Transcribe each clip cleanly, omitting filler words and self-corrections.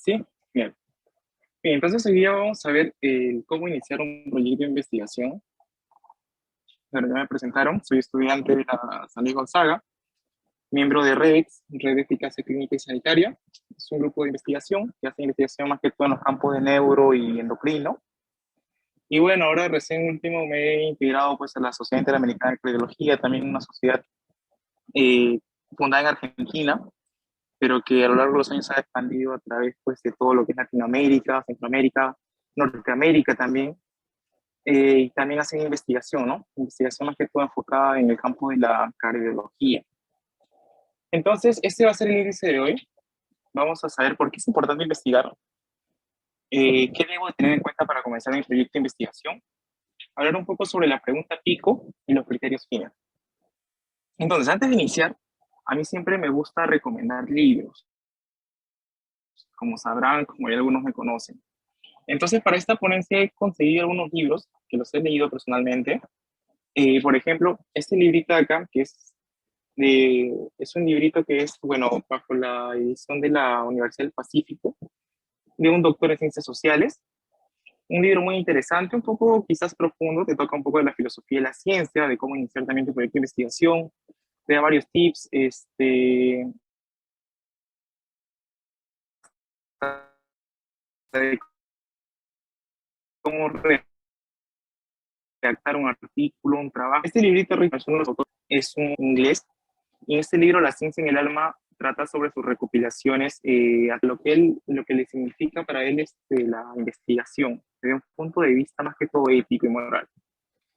Sí, bien. Bien, entonces hoy día vamos a ver cómo iniciar un proyecto de investigación. Bueno, ya me presentaron, soy estudiante de la San Luis Gonzaga, miembro de REDEX, Red de Eficacia Clínica y Sanitaria. Es un grupo de investigación que hace investigación más que todo en los campos de neuro y endocrino. Y bueno, ahora recién último me he integrado pues a la Sociedad Interamericana de Cardiología, también una sociedad eh, fundada en Argentina, pero que a lo largo de los años se ha expandido a través pues, de todo lo que es Latinoamérica, Centroamérica, Norteamérica también, y también hacen investigación, ¿no? Investigación más que todo enfocada en el campo de la cardiología. Entonces, este va a ser el índice de hoy. Vamos a saber por qué es importante investigar, qué debo de tener en cuenta para comenzar mi proyecto de investigación, hablar un poco sobre la pregunta pico y los criterios fines. Entonces, antes de iniciar, a mí siempre me gusta recomendar libros. Como sabrán, como ya algunos me conocen. Entonces, para esta ponencia he conseguido algunos libros que los he leído personalmente. Por ejemplo, este librito de acá, que es un librito que es, bueno, bajo la edición de la Universidad del Pacífico, de un doctor en ciencias sociales. Un libro muy interesante, un poco quizás profundo, te toca un poco de la filosofía de la ciencia, de cómo iniciar también tu proyecto de investigación, te da varios tips, de cómo redactar un artículo, un trabajo. Este librito es un inglés. Y en este libro, La ciencia en el alma, trata sobre sus recopilaciones, lo que le significa para él la investigación, desde un punto de vista más que todo ético y moral.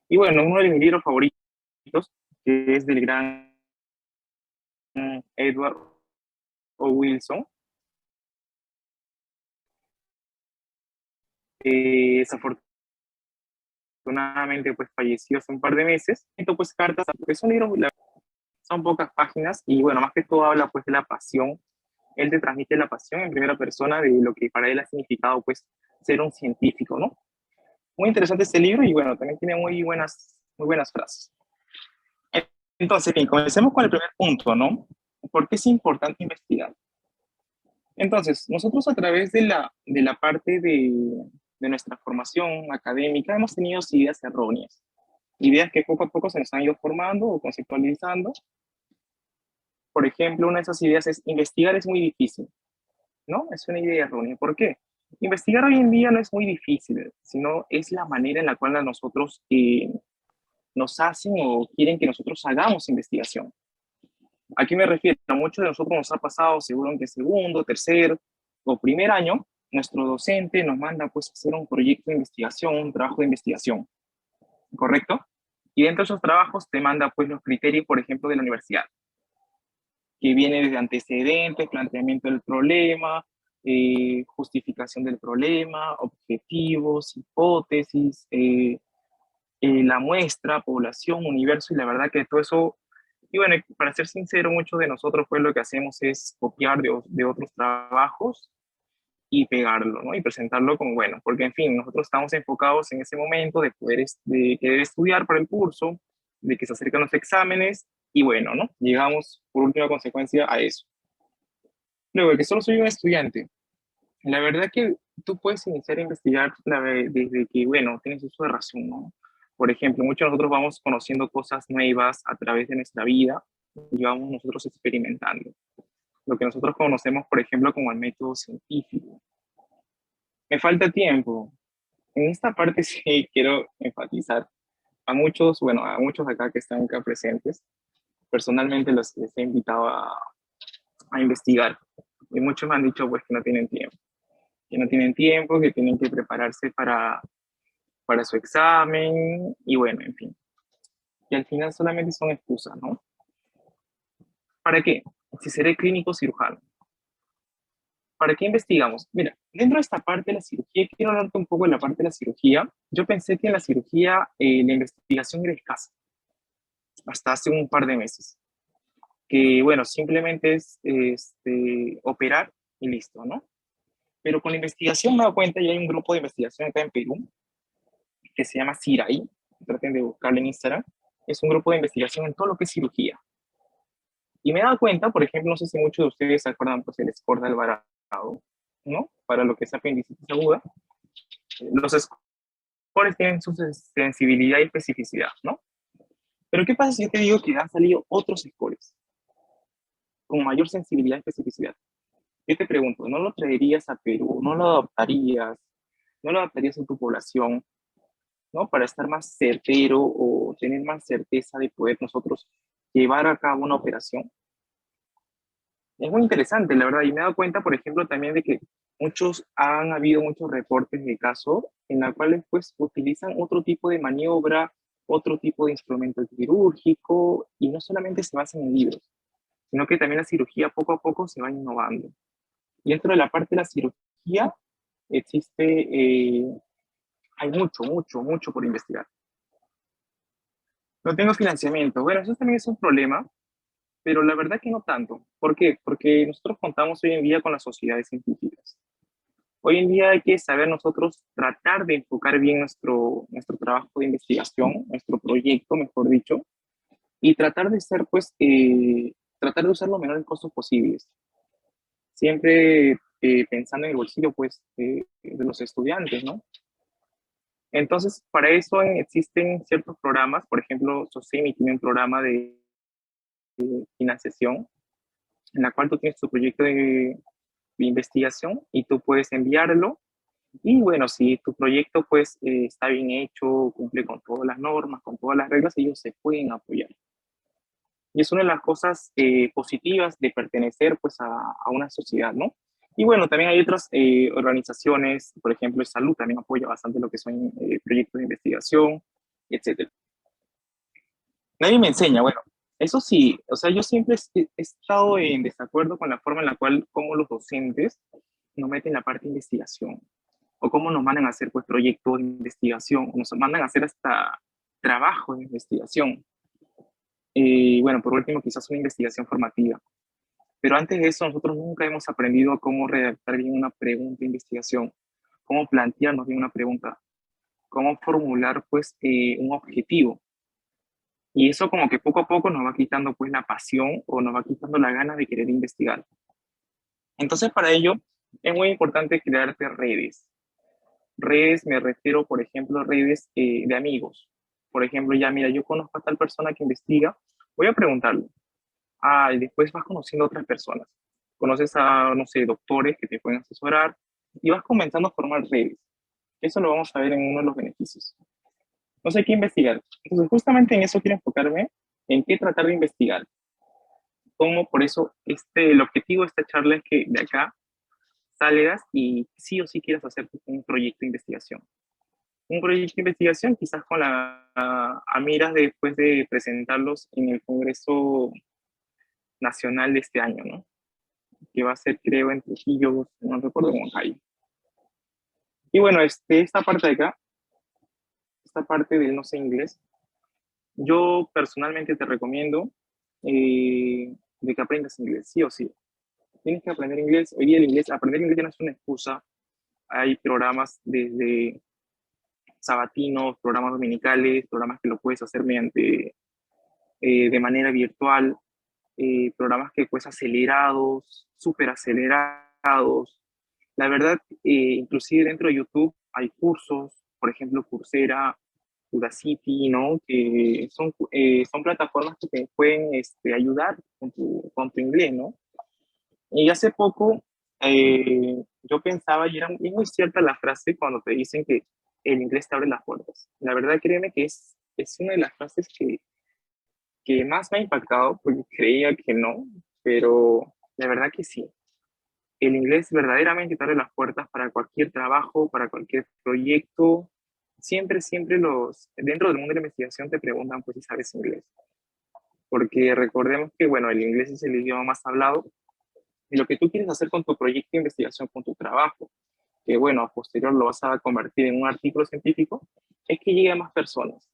Y bueno, uno de mis libros favoritos, que es del gran Edward O. Wilson, desafortunadamente pues falleció hace un par de meses. Esto pues cartas, es un libro, son pocas páginas y bueno, más que todo habla pues de la pasión. Él te transmite la pasión en primera persona de lo que para él ha significado pues ser un científico, ¿no? Muy interesante este libro y bueno, también tiene muy buenas frases. Entonces, bien, comencemos con el primer punto, ¿no? ¿Por qué es importante investigar? Entonces, nosotros a través de la parte de nuestra formación académica hemos tenido ideas erróneas, ideas que poco a poco se nos han ido formando o conceptualizando. Por ejemplo, una de esas ideas es investigar es muy difícil, ¿no? Es una idea errónea. ¿Por qué? Investigar hoy en día no es muy difícil, sino es la manera en la cual a nosotros nos hacen o quieren que nosotros hagamos investigación. ¿A qué me refiero? A muchos de nosotros nos ha pasado, seguro en que segundo, tercer o primer año, nuestro docente nos manda pues a hacer un proyecto de investigación, un trabajo de investigación, ¿correcto? Y dentro de esos trabajos te manda pues los criterios, por ejemplo, de la universidad, que viene desde antecedentes, planteamiento del problema, justificación del problema, objetivos, hipótesis, la muestra, población, universo, y la verdad que todo eso, y bueno, para ser sincero, muchos de nosotros pues lo que hacemos es copiar de otros trabajos y pegarlo, ¿no? Y presentarlo como bueno, porque en fin, nosotros estamos enfocados en ese momento de poder, de querer estudiar para el curso, de que se acercan los exámenes, y bueno, ¿no? Llegamos por última consecuencia a eso. Luego, de que solo soy un estudiante, la verdad que tú puedes iniciar a investigar desde que, bueno, tienes uso de razón, ¿no? Por ejemplo, muchos de nosotros vamos conociendo cosas nuevas a través de nuestra vida y vamos nosotros experimentando. Lo que nosotros conocemos, por ejemplo, como el método científico. Me falta tiempo. En esta parte sí quiero enfatizar a muchos, bueno, a muchos acá que están acá presentes. Personalmente les he invitado a investigar y muchos me han dicho pues que no tienen tiempo. Que no tienen tiempo, que tienen que prepararse para su examen y bueno, en fin. Y al final solamente son excusas, ¿no? ¿Para qué? Si seré clínico cirujano. ¿Para qué investigamos? Mira, dentro de esta parte de la cirugía, quiero hablarte un poco de la parte de la cirugía. Yo pensé que en la cirugía la investigación era escasa, hasta hace un par de meses. Que bueno, simplemente es operar y listo, ¿no? Pero con la investigación me he dado cuenta, y hay un grupo de investigación acá en Perú, que se llama CIRAI, traten de buscarlo en Instagram, es un grupo de investigación en todo lo que es cirugía. Y me he dado cuenta, por ejemplo, no sé si muchos de ustedes se acuerdan, pues el Escort de Alvarado, ¿no? Para lo que es apendicitis aguda. Los scores tienen su sensibilidad y especificidad, ¿no? Pero ¿qué pasa si yo te digo que han salido otros scores con mayor sensibilidad y especificidad? Yo te pregunto, ¿no lo traerías a Perú? ¿No lo adaptarías? ¿No lo adaptarías a tu población? ¿No? Para estar más certero o tener más certeza de poder nosotros llevar a cabo una operación. Es muy interesante, la verdad, y me he dado cuenta, por ejemplo, también de que han habido muchos reportes de casos en los cuales pues utilizan otro tipo de maniobra, otro tipo de instrumento quirúrgico, y no solamente se basan en libros, sino que también la cirugía poco a poco se va innovando. Y dentro de la parte de la cirugía existe, hay mucho por investigar. No tengo financiamiento. Bueno, eso también es un problema, pero la verdad que no tanto. ¿Por qué? Porque nosotros contamos hoy en día con las sociedades científicas. Hoy en día hay que saber nosotros tratar de enfocar bien nuestro trabajo de investigación, nuestro proyecto, mejor dicho, y tratar de ser, pues, tratar de usar los menores costos posibles. Siempre pensando en el bolsillo, pues, de los estudiantes, ¿no? Entonces, para eso existen ciertos programas, por ejemplo, SOCIMI tiene un programa de financiación en la cual tú tienes tu proyecto de investigación y tú puedes enviarlo. Y bueno, si tu proyecto pues está bien hecho, cumple con todas las normas, con todas las reglas, ellos se pueden apoyar. Y es una de las cosas positivas de pertenecer pues a una sociedad, ¿no? Y bueno, también hay otras organizaciones, por ejemplo, el Salud también apoya bastante lo que son proyectos de investigación, etcétera. Nadie me enseña, bueno, eso sí, o sea, yo siempre he estado en desacuerdo con la forma en la cual, como los docentes nos meten la parte de investigación, o cómo nos mandan a hacer pues proyectos de investigación, o nos mandan a hacer hasta trabajo de investigación. Y bueno, por último, quizás una investigación formativa. Pero antes de eso, nosotros nunca hemos aprendido cómo redactar bien una pregunta de investigación, cómo plantearnos bien una pregunta, cómo formular pues un objetivo. Y eso como que poco a poco nos va quitando pues la pasión o nos va quitando la gana de querer investigar. Entonces para ello es muy importante crearte redes. Redes, me refiero, por ejemplo, redes de amigos. Por ejemplo, ya mira, yo conozco a tal persona que investiga, voy a preguntarle. Ah, y después vas conociendo a otras personas. Conoces a, no sé, doctores que te pueden asesorar y vas comenzando a formar redes. Eso lo vamos a ver en uno de los beneficios. No sé qué investigar. Entonces, justamente en eso quiero enfocarme, en qué tratar de investigar. Como por eso el objetivo de esta charla es que de acá salgas y sí o sí quieras hacer un proyecto de investigación. Un proyecto de investigación quizás con a miras de, después de presentarlos en el Congreso Nacional de este año, ¿no? Que va a ser, creo, en Trujillo, no recuerdo, en Ohio. Y bueno, esta parte de acá, esta parte del no sé inglés, yo personalmente te recomiendo de que aprendas inglés, sí o sí. Tienes que aprender inglés. Hoy día el inglés, aprender inglés ya no es una excusa. Hay programas desde sabatinos, programas dominicales, programas que lo puedes hacer mediante, de manera virtual, programas que pues acelerados, súper acelerados. La verdad, inclusive dentro de YouTube hay cursos, por ejemplo, Coursera, Udacity, ¿no? Que son plataformas que te pueden ayudar con tu inglés, ¿no? Y hace poco yo pensaba, y es muy cierta la frase cuando te dicen que el inglés te abre las puertas. La verdad, créeme que es una de las frases que más me ha impactado, porque creía que no, pero la verdad que sí. El inglés verdaderamente te abre las puertas para cualquier trabajo, para cualquier proyecto. Siempre dentro del mundo de la investigación te preguntan, pues, si sabes inglés. Porque recordemos que, bueno, el inglés es el idioma más hablado y lo que tú quieres hacer con tu proyecto de investigación, con tu trabajo, que, bueno, a posterior lo vas a convertir en un artículo científico, es que llegue a más personas.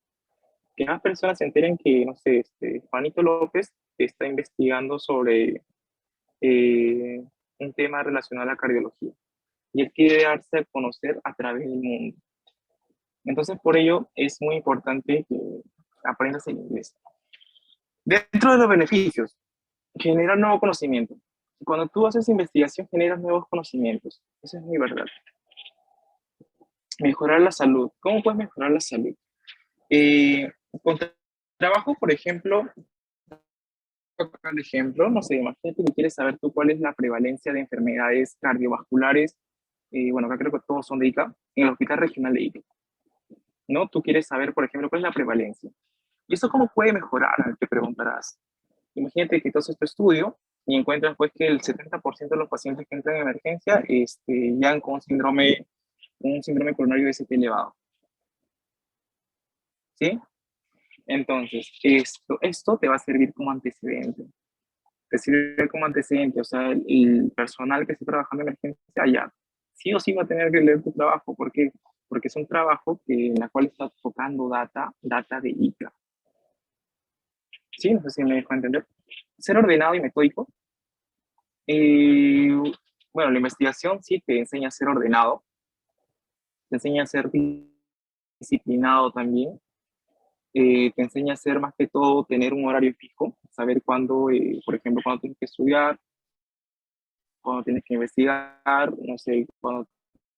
Que más personas se enteren que, no sé, Juanito López está investigando sobre eh, un tema relacionado a la cardiología y él quiere darse a conocer a través del mundo. Entonces, por ello es muy importante que aprendas el inglés. Dentro de los beneficios, generar nuevo conocimiento. cuando tú haces investigación generas nuevos conocimientos. Eso es mi verdad. Mejorar la salud. ¿Cómo puedes mejorar la salud? Con trabajo, por ejemplo, el ejemplo, no sé, imagínate que quieres saber tú cuál es la prevalencia de enfermedades cardiovasculares. Bueno, acá creo que todos son de Ica, en el Hospital Regional de Ica, ¿no? Tú quieres saber, por ejemplo, cuál es la prevalencia. ¿Y eso cómo puede mejorar? Te preguntarás. Imagínate que tú haces tu estudio y encuentras pues que el 70% de los pacientes que entran en emergencia ya con un síndrome coronario de ST elevado, ¿sí? Entonces, esto te va a servir como antecedente. Te sirve como antecedente, o sea, el personal que esté trabajando en emergencia ya sí o sí va a tener que leer tu trabajo. ¿Por qué? Porque es un trabajo en la cual está tocando data de ICA. Sí, no sé si me dejo entender. Ser ordenado y metódico. Eh, bueno, la investigación sí te enseña a ser ordenado, te enseña a ser disciplinado también, te enseña a ser más que todo tener un horario fijo, saber cuándo, por ejemplo, cuándo tienes que estudiar, cuándo tienes que investigar, no sé, cuándo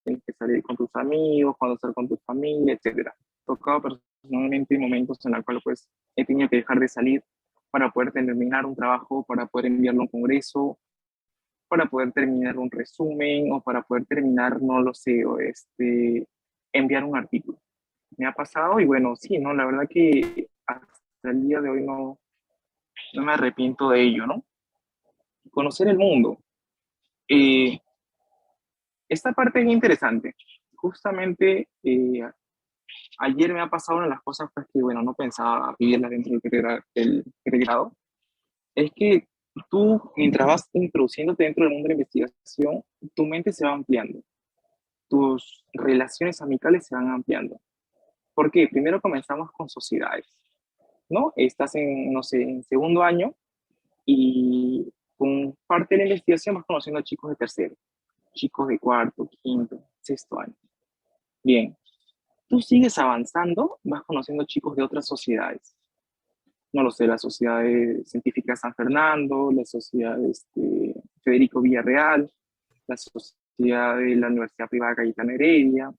tienes que salir con tus amigos, cuándo estar con tu familia, etcétera. Tocado personalmente momentos en los cuales pues, he tenido que dejar de salir para poder terminar un trabajo, para poder enviarlo a un congreso, para poder terminar un resumen o para poder terminar, no lo sé, enviar un artículo. Me ha pasado y bueno, sí, ¿no? La verdad que hasta el día de hoy no me arrepiento de ello, ¿no? Conocer el mundo. Eh, esta parte es interesante. Justamente ayer me ha pasado una de las cosas pues, que, bueno, no pensaba vivirla dentro del pregrado. Es que tú, mientras vas introduciéndote dentro del mundo de la investigación, tu mente se va ampliando, tus relaciones amicales se van ampliando. ¿Por qué? Primero comenzamos con sociedades, ¿no? Estás en, no sé, en segundo año y con parte de la investigación vas conociendo a chicos de tercero, chicos de cuarto, quinto, sexto año. Bien, tú sigues avanzando, vas conociendo chicos de otras sociedades. No lo sé, la Sociedad Científica de San Fernando, la Sociedad Federico Villarreal, la Sociedad de la Universidad Privada Cayetana Heredia,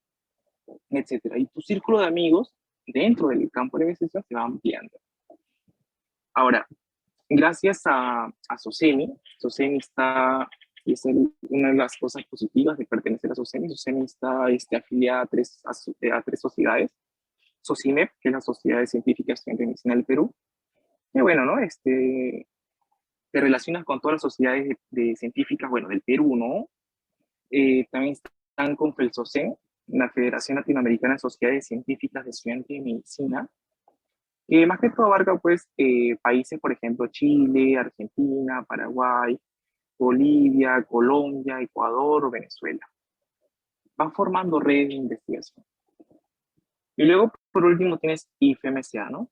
etcétera. Y tu círculo de amigos dentro del campo de investigación se va ampliando. Ahora, gracias a SOCEMI está, y es una de las cosas positivas de pertenecer a SOCEMI está afiliada a tres sociedades, SOCIMEP, que es la Sociedad de Científica Estudiantes de Medicina del Perú, y bueno, ¿no? Te relacionas con todas las sociedades de científicas, bueno, del Perú, ¿no? También están con FELSOCEN, la Federación Latinoamericana de Sociedades Científicas de Estudiantes de Medicina, que más que todo abarca, pues, países, por ejemplo, Chile, Argentina, Paraguay, Bolivia, Colombia, Ecuador o Venezuela. Van formando redes de investigación. Y luego, por último, tienes IFMSA, ¿no?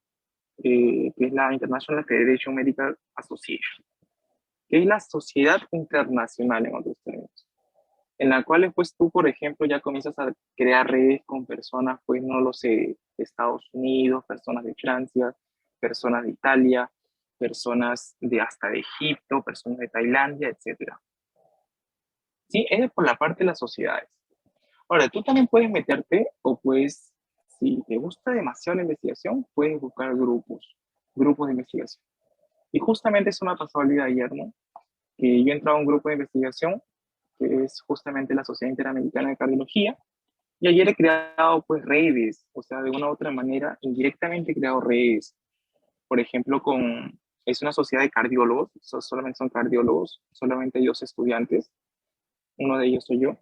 Que es la International Federation Medical Association, que es la sociedad internacional, en otros términos, en la cual pues tú, por ejemplo, ya comienzas a crear redes con personas, pues no lo sé, de Estados Unidos, personas de Francia, personas de Italia, personas de hasta de Egipto, personas de Tailandia, etcétera. Sí, es por la parte de las sociedades. Ahora, tú también puedes meterte o puedes, si te gusta demasiado la investigación, puedes buscar grupos de investigación. Y justamente eso me ha pasado el día de ayer, ¿no? Que yo he entrado a un grupo de investigación que es justamente la Sociedad Interamericana de Cardiología, y ayer he creado pues redes, o sea, de una u otra manera, indirectamente he creado redes, por ejemplo, es una sociedad de cardiólogos, solamente son cardiólogos, solamente hay dos estudiantes, uno de ellos soy yo,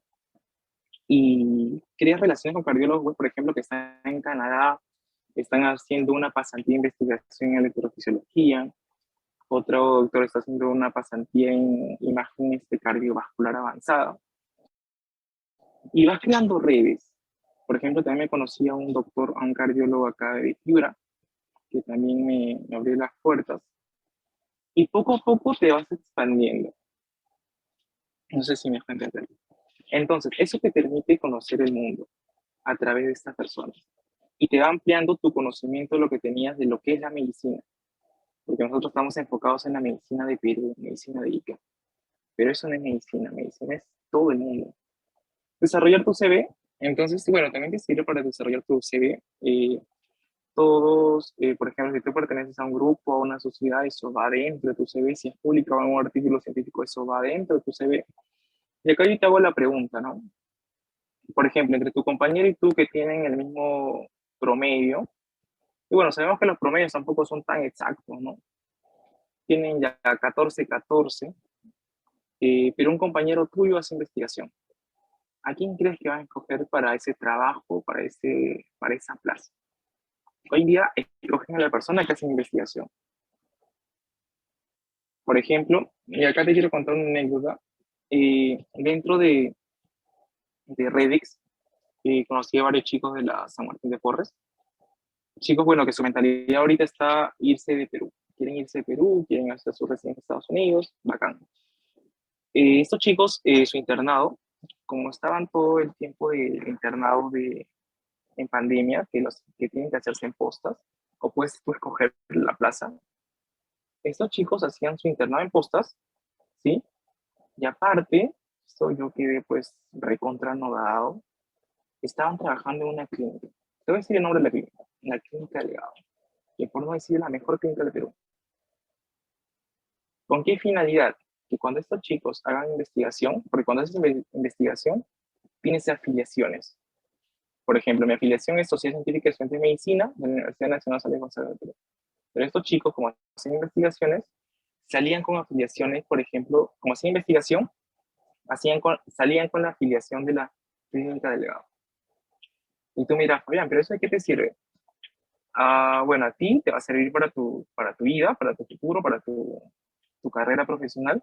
y creas relaciones con cardiólogos, por ejemplo, que están en Canadá, están haciendo una pasantía de investigación en electrofisiología, otro doctor está haciendo una pasantía en imágenes de cardiovascular avanzada, y vas creando redes. Por ejemplo, también me conocí a un doctor, a un cardiólogo acá de Piura, que también me abrió las puertas. Y poco a poco te vas expandiendo. No sé si me dejo entender. Entonces, eso te permite conocer el mundo a través de estas personas. Y te va ampliando tu conocimiento de lo que tenías de lo que es la medicina. Porque nosotros estamos enfocados en la medicina de Perú, medicina de Ica. pero eso no es medicina, medicina es todo el mundo. Desarrollar tu CV, entonces, bueno, también te sirve para desarrollar tu CV. Todos, por ejemplo, si tú perteneces a un grupo, a una sociedad, eso va dentro de tu CV. Si has publicado un artículo científico, eso va dentro de tu CV. Y acá yo te hago la pregunta, ¿no? Por ejemplo, entre tu compañero y tú que tienen el mismo promedio, y bueno, sabemos que los promedios tampoco son tan exactos, ¿no? Tienen ya 14, 14, pero un compañero tuyo hace investigación. ¿A quién crees que van a escoger para ese trabajo, para esa plaza? Hoy en día escogen a la persona que hace investigación. Por ejemplo, y acá te quiero contar una anécdota. Dentro de Redix, conocí a varios chicos de la San Martín de Porres. Chicos, bueno, que su mentalidad ahorita está irse de Perú. Quieren irse de Perú, quieren hacer su residencia en Estados Unidos, bacán. Estos chicos, su internado, como estaban todo el tiempo de internado en pandemia, que tienen que hacerse en postas, o puedes tú escoger la plaza, estos chicos hacían su internado en postas, ¿sí? Y aparte, esto yo quedé pues recontra anodado, estaban trabajando en una clínica. Te voy a decir el nombre de la clínica Delgado, que por no decir la mejor clínica de Perú. ¿Con qué finalidad? Que cuando estos chicos hagan investigación, porque cuando haces investigación, tienes afiliaciones. Por ejemplo, mi afiliación es Sociedad Científica de Estudiantes de Medicina de la Universidad Nacional San Gonzalo de Perú. Pero estos chicos, como hacen investigaciones, salían con afiliaciones, por ejemplo, como hacían investigación, salían con la afiliación de la clínica delegado. Y tú miras, Fabián, ¿pero eso de qué te sirve? Bueno, a ti te va a servir para tu vida, para tu futuro, para tu carrera profesional,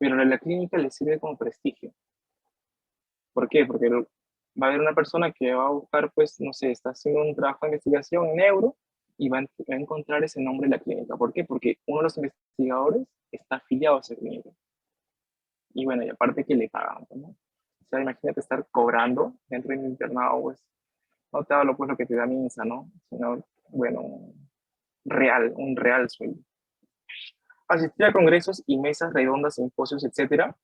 pero a la clínica le sirve como prestigio. ¿Por qué? Porque va a haber una persona que va a buscar, pues, no sé, está haciendo un trabajo de investigación en neuro y va a encontrar ese nombre en la clínica. ¿Por qué? Porque uno de los investigadores está afiliado a esa clínica. Y bueno, y aparte que le pagan, ¿no? O sea, imagínate estar cobrando dentro de un internado, pues, no te hablo pues lo que te da MINSA, ¿no? Sino, bueno, un real sueldo. Asistir a congresos y mesas redondas, simposios, etcétera.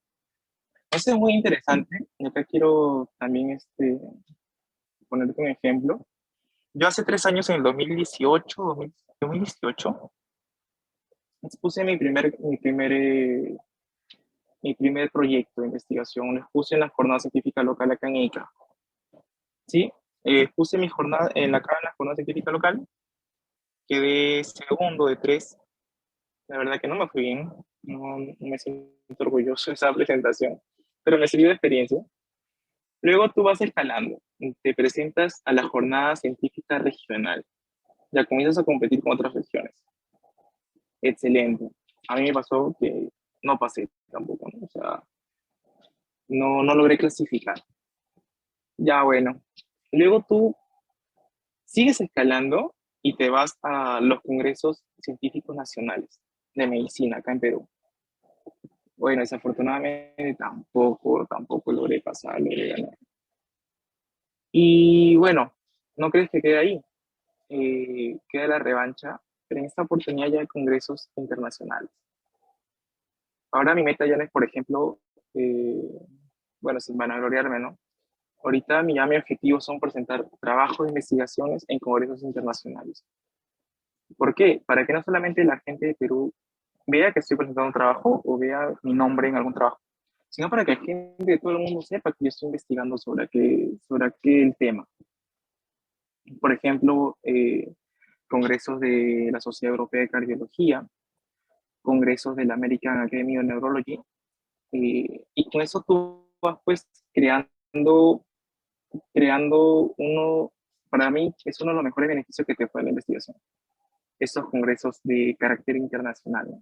Eso es muy interesante. Y acá quiero también ponerte un ejemplo. Yo hace 3 años, en el 2018, expuse mi primer proyecto de investigación. Lo expuse en la jornada científica local acá en EICA. ¿Sí? Expuse mi jornada acá en la jornada científica local. Quedé segundo de 3. La verdad que no me fui bien. No me siento orgulloso de esa presentación, pero me sirvió de experiencia. Luego tú vas escalando. Te presentas a la jornada científica regional. Ya comienzas a competir con otras regiones. Excelente. A mí me pasó que no pasé tampoco, ¿no? O sea, no logré clasificar. Ya bueno. Luego tú sigues escalando y te vas a los congresos científicos nacionales de medicina acá en Perú. Bueno, desafortunadamente tampoco logré pasar, logré ganar. Y bueno, no crees que quede ahí. Queda la revancha, pero en esta oportunidad ya hay congresos internacionales. Ahora mi meta ya no es, por ejemplo, eh, bueno, sin vanagloriarme, ¿no? Ahorita mi objetivo son presentar trabajos de investigaciones en congresos internacionales. ¿Por qué? Para que no solamente la gente de Perú vea que estoy presentando un trabajo o vea mi nombre en algún trabajo, sino para que la gente de todo el mundo sepa que yo estoy investigando sobre aquel tema. Por ejemplo, congresos de la Sociedad Europea de Cardiología, congresos de la American Academy of Neurology, y con eso tú vas pues creando uno, para mí es uno de los mejores beneficios que te puede la investigación, estos congresos de carácter internacional, ¿no?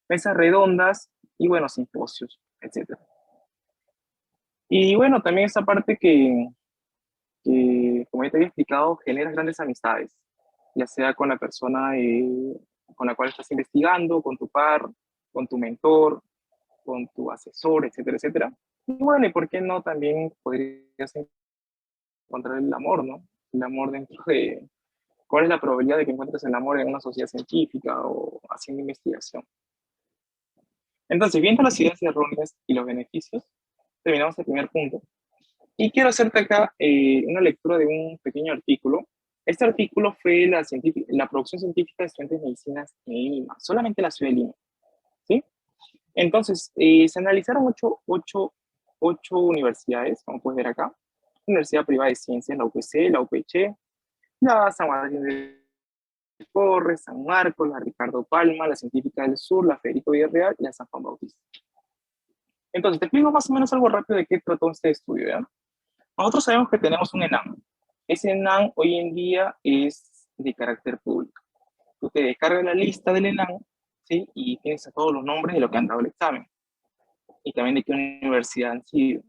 Mesas redondas y bueno, simposios, etcétera. Y bueno, también esa parte como ya te había explicado, generas grandes amistades, ya sea con la persona con la cual estás investigando, con tu par, con tu mentor, con tu asesor, etcétera, etcétera. Y bueno, ¿y por qué no también podrías encontrar el amor, ¿no? El amor dentro de... ¿Cuál es la probabilidad de que encuentres el amor en una sociedad científica o haciendo investigación? Entonces, viendo las ideas erróneas y los beneficios, terminamos el primer punto. Y quiero hacerte acá una lectura de un pequeño artículo. Este artículo fue la producción científica de estudiantes de medicinas en Lima, solamente la ciudad de Lima, ¿sí? Entonces, se analizaron ocho universidades, como puedes ver acá. Universidad Privada de Ciencias, la UPC, la UPC, la San Martín de Porres, San Marcos, la Ricardo Palma, la Científica del Sur, la Federico Villarreal y la San Juan Bautista. Entonces, te explico más o menos algo rápido de qué trató este estudio, ¿ya? Nosotros sabemos que tenemos un ENAM. Ese ENAM hoy en día es de carácter público. Tú te descargas la lista del ENAM, ¿sí? Y tienes a todos los nombres de los que han dado el examen. Y también de qué universidad han sido.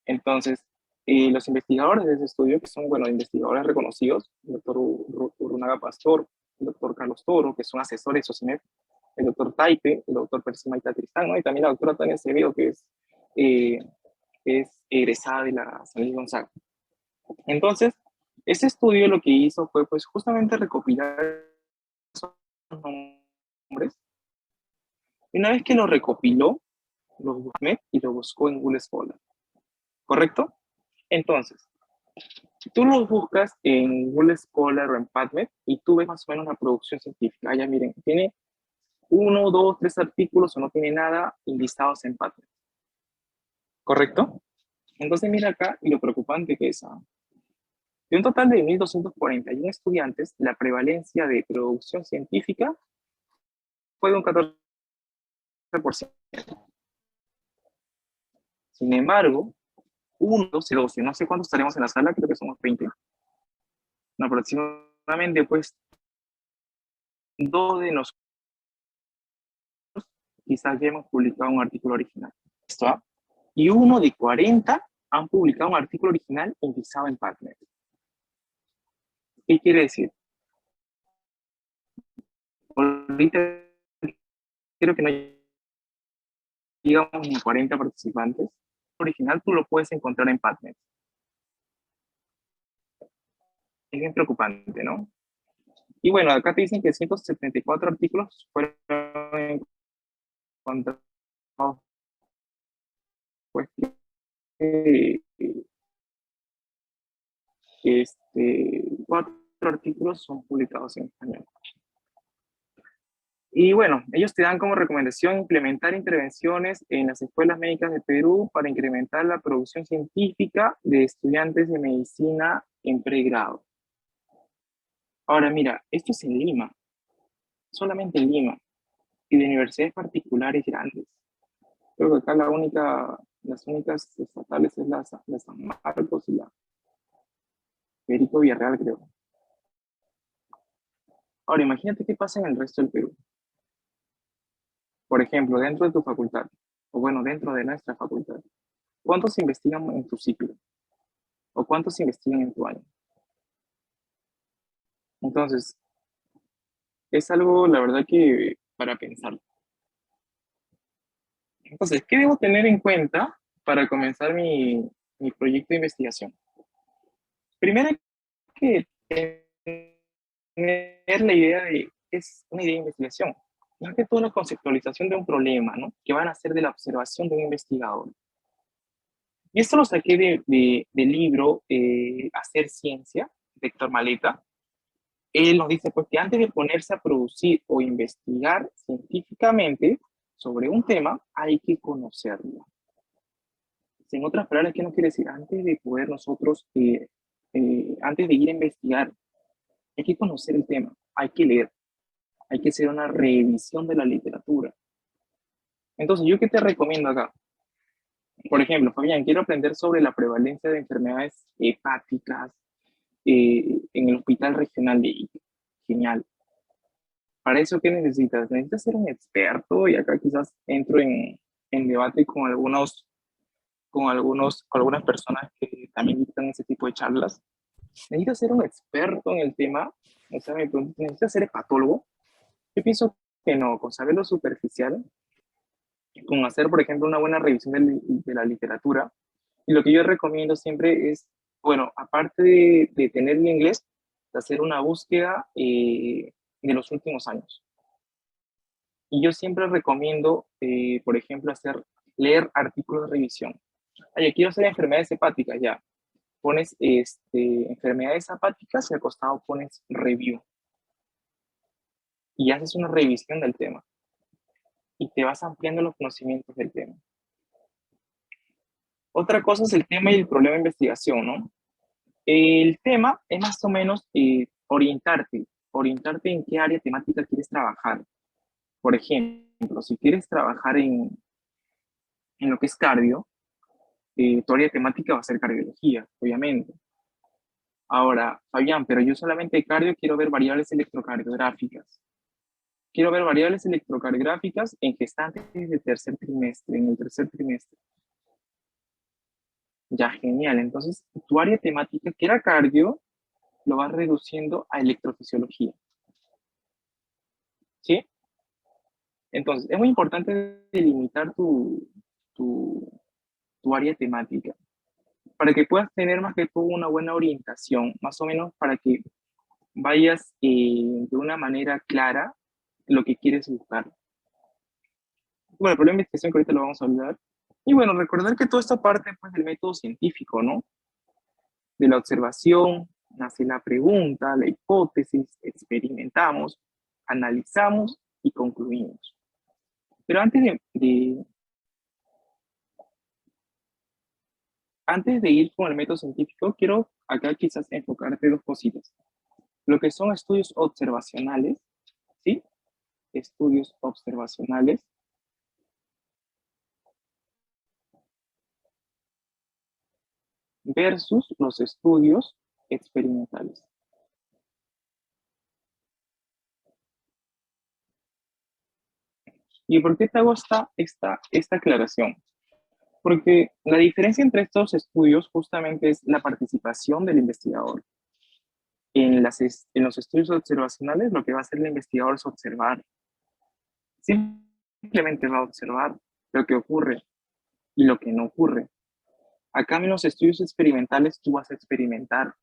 Entonces, los investigadores de ese estudio, que son, bueno, investigadores reconocidos, el doctor Urunaga Pastor, el doctor Carlos Toro, que son asesores de SOCIMED, el doctor Taipe, el doctor Persimaita Tristán, ¿no? Y también la doctora Tania Acevedo, que es egresada de la San Luis Gonzaga. Entonces, ese estudio lo que hizo fue, pues, justamente recopilar esos nombres. Y una vez que lo recopiló, los buscó y lo buscó en Google Scholar. ¿Correcto? Entonces, tú los buscas en Google Scholar o en PubMed y tú ves más o menos la producción científica. Ah, ya miren, tiene 1, 2, 3 artículos o no tiene nada listados en PubMed. ¿Correcto? Entonces mira acá y lo preocupante que es. De un total de 1.241 estudiantes, la prevalencia de producción científica fue de un 14%. Sin embargo, 1, 12, 12, no sé cuántos estaremos en la sala, creo que somos 20. No, aproximadamente, pues, 2 de nosotros quizás ya hemos publicado un artículo original. ¿Esto? Y 1 de 40 han publicado un artículo original indexado en PubMed. ¿Qué quiere decir? Ahorita creo que no llegamos ni a 40 participantes. El original tú lo puedes encontrar en PubMed. Es bien preocupante, ¿no? Y bueno, acá te dicen que 174 artículos fueron encontrados, pues, eh, cuatro artículos son publicados en español. Y bueno, ellos te dan como recomendación implementar intervenciones en las escuelas médicas de Perú para incrementar la producción científica de estudiantes de medicina en pregrado. Ahora mira, esto es en Lima, solamente en Lima, y de universidades particulares grandes. Creo que acá las únicas estatales es la San Marcos y la Federico Villarreal, creo. Ahora, imagínate qué pasa en el resto del Perú. Por ejemplo, dentro de tu facultad, o bueno, dentro de nuestra facultad, ¿cuántos investigan en tu ciclo? ¿O cuántos investigan en tu año? Entonces, es algo, la verdad, que para pensar. Entonces, ¿qué debo tener en cuenta para comenzar mi proyecto de investigación? Primero hay que tener la idea de qué es una idea de investigación. Más que todo la conceptualización de un problema, ¿no? Que van a ser de la observación de un investigador. Y esto lo saqué del libro Hacer Ciencia, de Héctor Maleta. Él nos dice, pues, que antes de ponerse a producir o investigar científicamente sobre un tema, hay que conocerlo. En otras palabras, ¿qué nos quiere decir? Antes de poder nosotros, antes de ir a investigar, hay que conocer el tema, hay que leer, hay que hacer una revisión de la literatura. Entonces, ¿yo qué te recomiendo acá? Por ejemplo, Fabián, quiero aprender sobre la prevalencia de enfermedades hepáticas en el Hospital Regional de Ica. Genial. Para eso, ¿qué necesitas? Necesitas ser un experto y acá quizás entro en debate con algunas personas que también dictan ese tipo de charlas. ¿Necesitas ser un experto en el tema? O sea, me pregunto, ¿necesitas ser hepatólogo? Yo pienso que no, con saber lo superficial, con hacer, por ejemplo, una buena revisión de la literatura. Y lo que yo recomiendo siempre es, bueno, aparte de tener el inglés, de hacer una búsqueda de los últimos años. Y yo siempre recomiendo, por ejemplo, leer artículos de revisión. Oye, quiero hacer enfermedades hepáticas, ya. Pones enfermedades hepáticas y al costado pones review. Y haces una revisión del tema. Y te vas ampliando los conocimientos del tema. Otra cosa es el tema y el problema de investigación, ¿no? El tema es más o menos orientarte en qué área temática quieres trabajar. Por ejemplo, si quieres trabajar en lo que es cardio, tu área temática va a ser cardiología, obviamente. Ahora, Fabián, pero yo solamente de cardio quiero ver variables electrocardiográficas. Quiero ver variables electrocardiográficas en gestantes de tercer trimestre, en el tercer trimestre. Ya, genial. Entonces, tu área temática, que era cardio, lo vas reduciendo a electrofisiología. ¿Sí? Entonces, es muy importante delimitar tu área temática para que puedas tener más que todo una buena orientación, más o menos para que vayas de una manera clara lo que quieres buscar. Bueno, el problema de investigación que ahorita lo vamos a hablar. Y bueno, recordar que toda esta parte pues, del método científico, ¿no? De la observación, nace la pregunta, la hipótesis, experimentamos, analizamos y concluimos. Pero antes de ir con el método científico, quiero acá quizás enfocarte dos cositas. Lo que son estudios observacionales, ¿sí? Estudios observacionales versus los estudios experimentales. ¿Y por qué te hago esta aclaración? Porque la diferencia entre estos estudios justamente es la participación del investigador. En los estudios observacionales, lo que va a hacer el investigador es observar. Simplemente va a observar lo que ocurre y lo que no ocurre. Acá en los estudios experimentales tú vas a experimentar,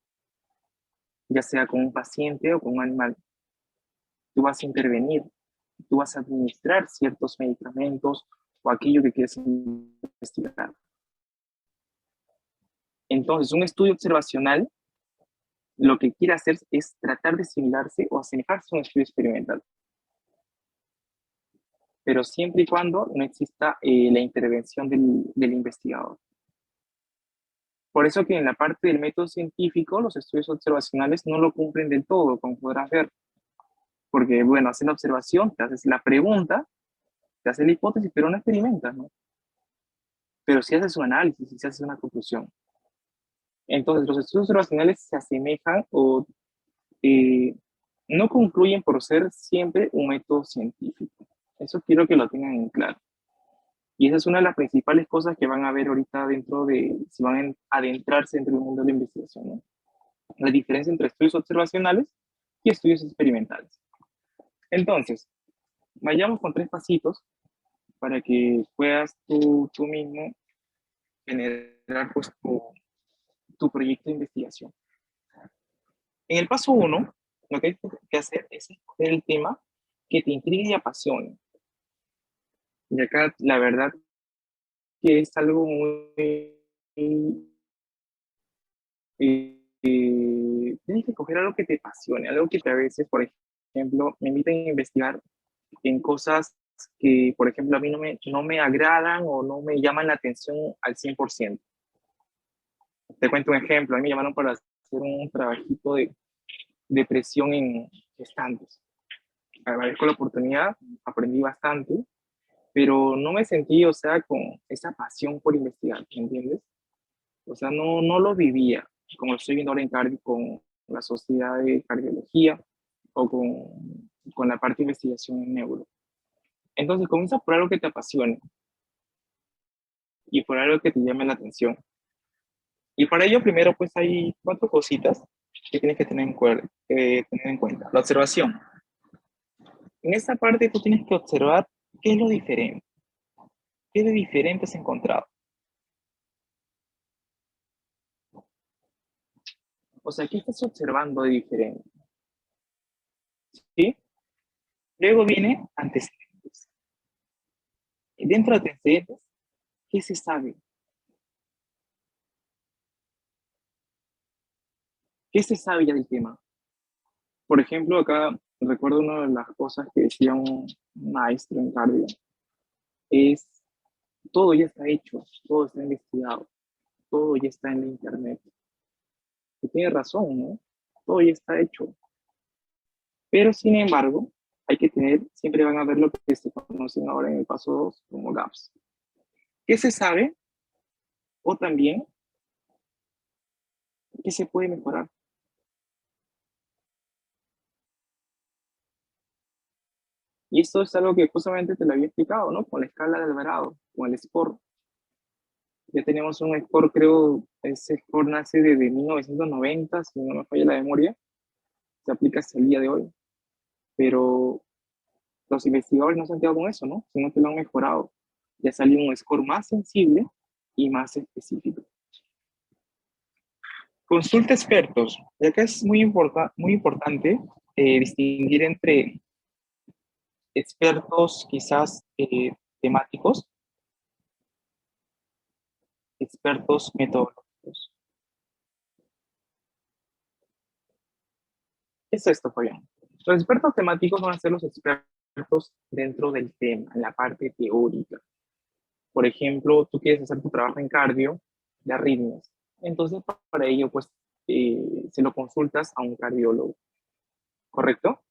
ya sea con un paciente o con un animal. Tú vas a intervenir, tú vas a administrar ciertos medicamentos o aquello que quieres investigar. Entonces, un estudio observacional lo que quiere hacer es tratar de asimilarse o asemejarse a un estudio experimental, pero siempre y cuando no exista la intervención del investigador. Por eso que en la parte del método científico, los estudios observacionales no lo cumplen del todo, como podrás ver, porque, bueno, haces la observación, te haces la pregunta, te haces la hipótesis, pero no experimentas, ¿no? Pero sí haces un análisis, sí haces una conclusión. Entonces, los estudios observacionales se asemejan o eh, no concluyen por ser siempre un método científico. Eso quiero que lo tengan en claro. Y esa es una de las principales cosas que van a ver ahorita dentro de, si van a adentrarse dentro del mundo de la investigación, ¿no? La diferencia entre estudios observacionales y estudios experimentales. Entonces, vayamos con tres pasitos para que puedas tú mismo generar pues, tu proyecto de investigación. En el paso uno, lo que hay que hacer es escoger el tema que te intrigue y apasione. Y acá, la verdad, que es algo muy... tienes que escoger algo que te apasione, algo que te a veces, por ejemplo, me inviten a investigar en cosas que, por ejemplo, a mí no me agradan o no me llaman la atención al 100%. Te cuento un ejemplo, a mí me llamaron para hacer un trabajito de presión en gestantes. Agradezco la oportunidad, aprendí bastante, pero no me sentí, o sea, con esa pasión por investigar, ¿entiendes? O sea, no lo vivía, como lo estoy viendo ahora en cardio con la sociedad de cardiología o con la parte de investigación en neuro. Entonces, comienza por algo que te apasione y por algo que te llame la atención. Y para ello, primero, pues hay cuatro cositas que tienes que tener en cuenta. La observación. En esta parte tú tienes que observar qué es lo diferente, qué de diferente has encontrado. O sea, ¿qué estás observando de diferente? ¿Sí? Luego viene antecedentes. Dentro de antecedentes, ¿qué se sabe? ¿Qué se sabe ya del tema? Por ejemplo, acá recuerdo una de las cosas que decía un maestro en cardio, es todo ya está hecho, todo está investigado, todo ya está en la internet. Y tiene razón, ¿no? Todo ya está hecho. Pero sin embargo, hay que tener, siempre van a ver lo que se conocen ahora en el paso 2 como gaps. ¿Qué se sabe? O también, ¿qué se puede mejorar? Y esto es algo que justamente te lo había explicado, ¿no? Con la escala de Alvarado, con el score. Ya tenemos un score, creo, ese score nace desde 1990, si no me falla la memoria, se aplica hasta el día de hoy. Pero los investigadores no se han quedado con eso, ¿no? Sino que lo han mejorado. Ya salió un score más sensible y más específico. Consulta expertos. Y acá es muy importante distinguir entre expertos quizás temáticos, expertos metodológicos. ¿Qué es esto, Fabián? Los expertos temáticos van a ser los expertos dentro del tema, en la parte teórica. Por ejemplo, tú quieres hacer tu trabajo en cardio de arritmias. Entonces, para ello, pues, se lo consultas a un cardiólogo, ¿correcto?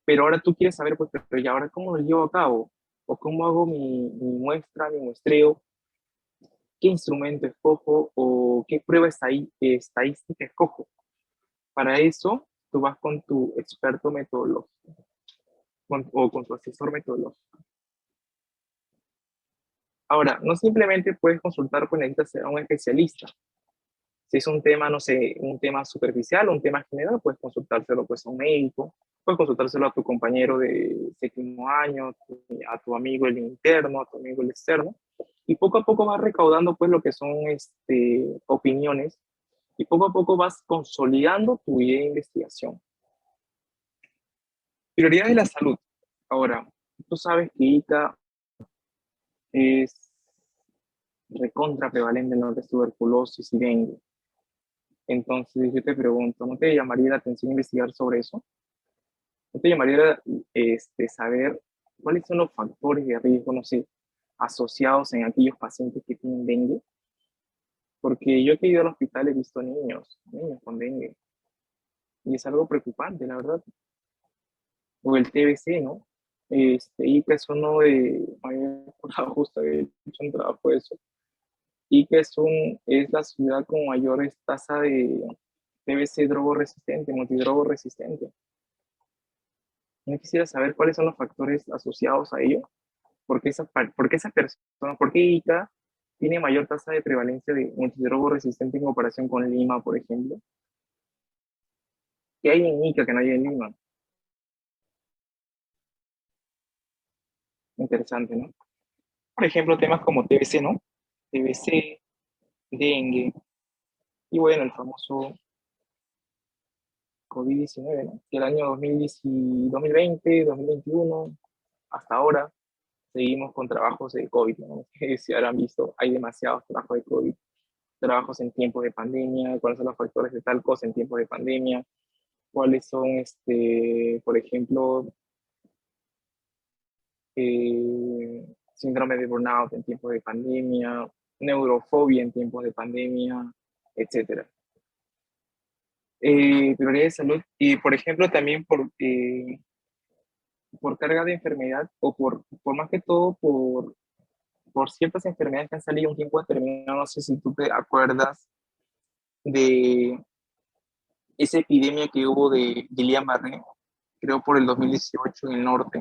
Pero ahora tú quieres saber, pues, pero ¿y ahora cómo lo llevo a cabo? ¿O cómo hago mi muestra, mi muestreo? ¿Qué instrumento escojo? ¿O qué prueba estadística escojo? Para eso, tú vas con tu experto metodológico o con tu asesor metodológico. Ahora, no simplemente puedes consultar, pues necesitas a un especialista. Si es un tema, no sé, un tema superficial o un tema general, puedes consultárselo pues a un médico, puedes consultárselo a tu compañero de séptimo año, a tu amigo el interno, a tu amigo el externo, y poco a poco vas recaudando pues lo que son opiniones y poco a poco vas consolidando tu idea de investigación. Prioridades de la salud. Ahora, tú sabes que ICA es recontra prevalente en lo que es tuberculosis y dengue. Entonces yo te pregunto, ¿no te llamaría la atención investigar sobre eso? ¿No te llamaría saber cuáles son los factores de riesgo, no sé, asociados en aquellos pacientes que tienen dengue? Porque yo que he ido al hospital he visto niños con dengue, y es algo preocupante, la verdad. O el TBC, ¿no? Y que es uno de, había acordado justo, había hecho un trabajo de eso, y que es la ciudad con mayor tasa de TBC drogo resistente, multidrogo resistente. Yo quisiera saber cuáles son los factores asociados a ello, porque esa persona, porque Ica tiene mayor tasa de prevalencia de multidrogo resistente en comparación con Lima, por ejemplo. ¿Qué hay en Ica que no hay en Lima? Interesante, ¿no? Por ejemplo, temas como TBC, ¿no? TBC, dengue, y bueno, el famoso COVID-19, ¿no? Que el año 2020, 2021, hasta ahora, seguimos con trabajos de COVID, ¿no? Si habrán visto, hay demasiados trabajos de COVID, trabajos en tiempos de pandemia, cuáles son los factores de tal cosa en tiempos de pandemia, cuáles son, por ejemplo, síndrome de burnout en tiempos de pandemia, neurofobia en tiempos de pandemia, etcétera. Prioridad de salud y, por ejemplo, también por carga de enfermedad o por más que todo por ciertas enfermedades que han salido un tiempo determinado. No sé si tú te acuerdas de esa epidemia que hubo de Guillain-Barré, creo por el 2018 en el norte.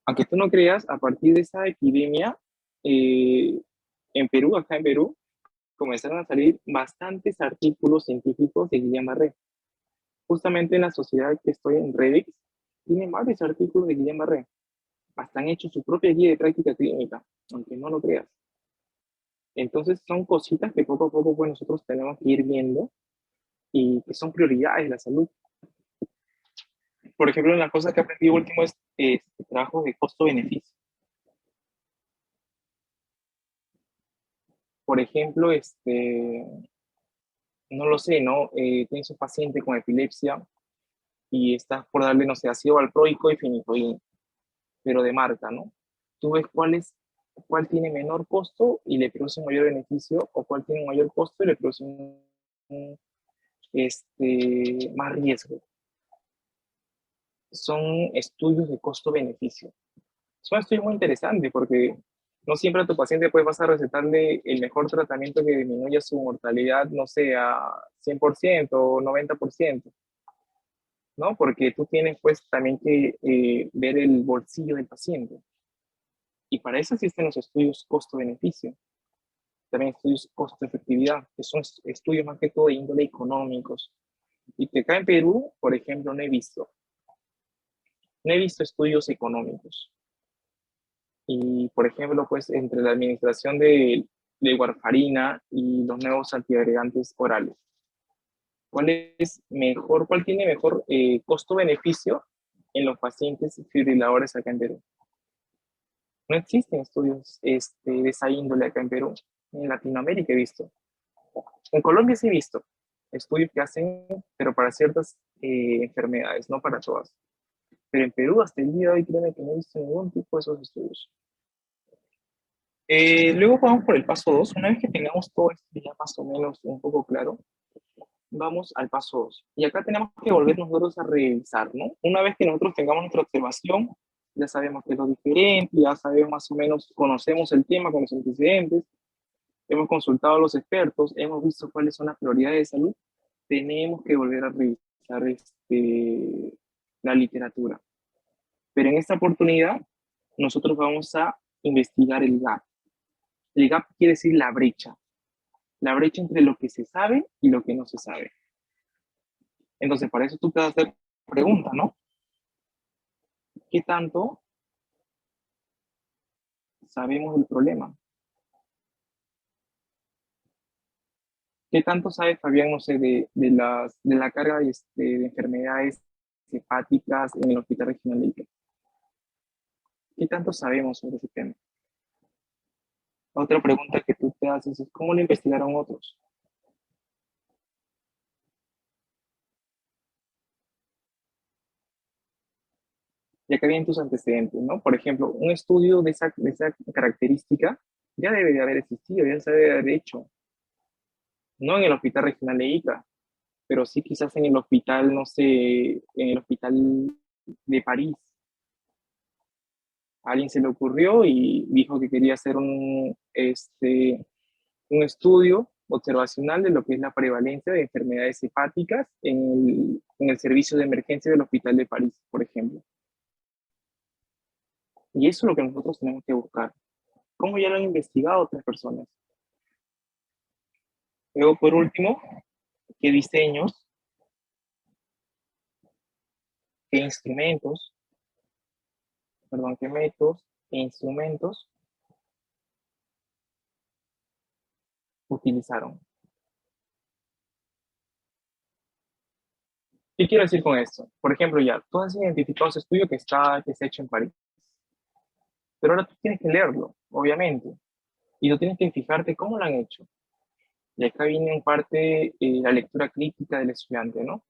Aunque tú no creas, a partir de esa epidemia, eh, en Perú, acá en Perú, comenzaron a salir bastantes artículos científicos de Guillain-Barré. Justamente en la sociedad que estoy en Reddit, tiene varios artículos de Guillain-Barré. Hasta han hecho su propia guía de práctica clínica, aunque no lo creas. Entonces son cositas que poco a poco pues, nosotros tenemos que ir viendo y que son prioridades de la salud. Por ejemplo, una cosa que aprendí último es trabajo de costo-beneficio. por ejemplo, no lo sé, ¿no? Tienes un paciente con epilepsia y estás por darle, no sé, ácido valproico y fenicoína, pero de marca, ¿no? Tú ves cuál tiene menor costo y le produce un mayor beneficio, o cuál tiene un mayor costo y le produce más riesgo. Son estudios de costo-beneficio. Son estudios muy interesantes porque no siempre a tu paciente pues vas a recetarle el mejor tratamiento que disminuya su mortalidad, no sé, a 100% o 90%, ¿no? Porque tú tienes pues también que ver el bolsillo del paciente. Y para eso existen los estudios costo-beneficio. También estudios costo-efectividad, que son estudios más que todo de índole económicos. Y que acá en Perú, por ejemplo, no he visto. No he visto estudios económicos. Y, por ejemplo, pues entre la administración de warfarina y los nuevos antiagregantes orales, ¿cuál tiene mejor costo-beneficio en los pacientes fibriladores acá en Perú? No existen estudios de esa índole acá en Perú. En Latinoamérica he visto. En Colombia sí he visto estudios que hacen, pero para ciertas enfermedades, no para todas. Pero en Perú hasta el día de hoy créeme que no he visto ningún tipo de esos estudios. Luego vamos por el paso 2. Una vez que tengamos todo esto ya más o menos un poco claro, vamos al paso 2. Y acá tenemos que volver nosotros a revisar, ¿no? Una vez que nosotros tengamos nuestra observación, ya sabemos qué es lo diferente, ya sabemos más o menos, conocemos el tema con los antecedentes, hemos consultado a los expertos, hemos visto cuáles son las prioridades de salud, tenemos que volver a revisar la literatura. Pero en esta oportunidad, nosotros vamos a investigar el gap. El gap quiere decir la brecha entre lo que se sabe y lo que no se sabe. Entonces, para eso tú te vas a hacer pregunta, ¿no? ¿Qué tanto sabemos del problema? ¿Qué tanto sabe Fabián, no sé, de la carga de enfermedades hepáticas en el Hospital Regional de Ica? ¿Qué tanto sabemos sobre ese tema? Otra pregunta que tú te haces es, ¿cómo lo investigaron otros? Ya que vienen tus antecedentes, ¿no? Por ejemplo, un estudio de esa característica ya debe de haber existido, ya se debe de haber hecho. No en el Hospital Regional de Ica, pero sí quizás en el hospital, no sé, en el hospital de París. A alguien se le ocurrió y dijo que quería hacer un estudio observacional de lo que es la prevalencia de enfermedades hepáticas en el servicio de emergencia del Hospital de París, por ejemplo. Y eso es lo que nosotros tenemos que buscar. ¿Cómo ya lo han investigado otras personas? Luego, por último, qué diseños, qué instrumentos, perdón, qué métodos e instrumentos utilizaron. ¿Qué quiero decir con esto? Por ejemplo, ya, tú has identificado ese estudio que se ha hecho en París, pero ahora tú tienes que leerlo, obviamente, y tú tienes que fijarte cómo lo han hecho. Y acá viene en parte la lectura crítica del estudiante, ¿no?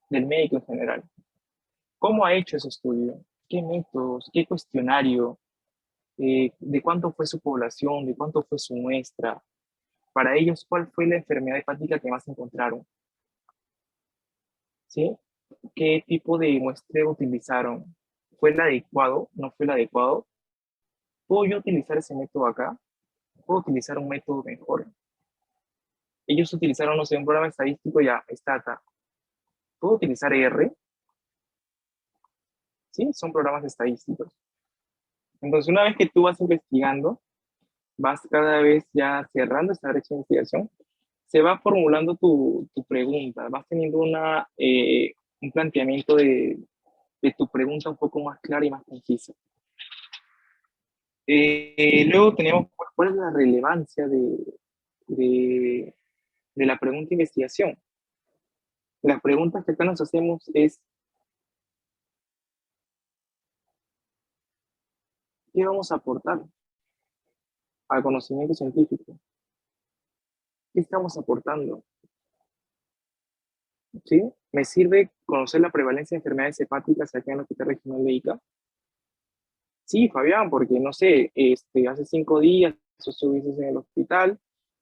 Del médico en general. ¿Cómo ha hecho ese estudio? ¿Qué métodos? ¿Qué cuestionario? ¿De cuánto fue su población? ¿De cuánto fue su muestra? Para ellos, ¿cuál fue la enfermedad hepática que más encontraron? ¿Sí? ¿Qué tipo de muestreo utilizaron? ¿Fue el adecuado? ¿No fue el adecuado? ¿Puedo yo utilizar ese método acá? ¿Puedo utilizar un método mejor? Ellos utilizaron, no sé, un programa estadístico ya, Stata. ¿Puedo utilizar R? Sí, son programas estadísticos. Entonces, una vez que tú vas investigando, vas cada vez ya cerrando esta brecha de investigación, se va formulando tu pregunta, vas teniendo un planteamiento de tu pregunta un poco más clara y más concisa. Luego tenemos pues, cuál es la relevancia de, de la pregunta de investigación. Las preguntas que acá nos hacemos es, ¿qué vamos a aportar al conocimiento científico? ¿Qué estamos aportando? ¿Sí? ¿Me sirve conocer la prevalencia de enfermedades hepáticas acá en el Hospital Regional de Ica? Sí, Fabián, porque no sé, hace 5 días tú estuviste en el hospital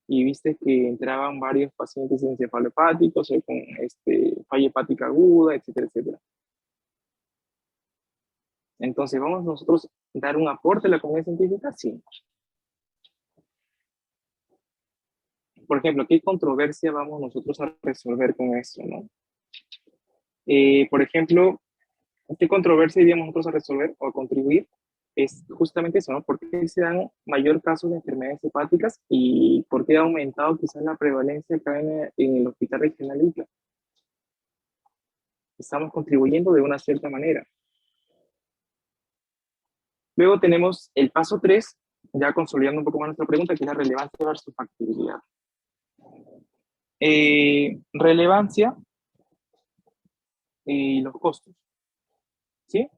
y viste que entraban varios pacientes encefalopáticos o con falla hepática aguda, etcétera, etcétera. Entonces, ¿vamos nosotros a dar un aporte a la comunidad científica? Sí. Por ejemplo, ¿qué controversia vamos nosotros a resolver con esto, no? Por ejemplo, ¿qué controversia iríamos nosotros a resolver o a contribuir? Es justamente eso, ¿no? ¿Por qué se dan mayor casos de enfermedades hepáticas y por qué ha aumentado quizás la prevalencia acá en el Hospital Regional Ica? Estamos contribuyendo de una cierta manera. Luego tenemos el paso 3, ya consolidando un poco más nuestra pregunta, que es la relevancia versus factibilidad. Relevancia y los costos, ¿sí?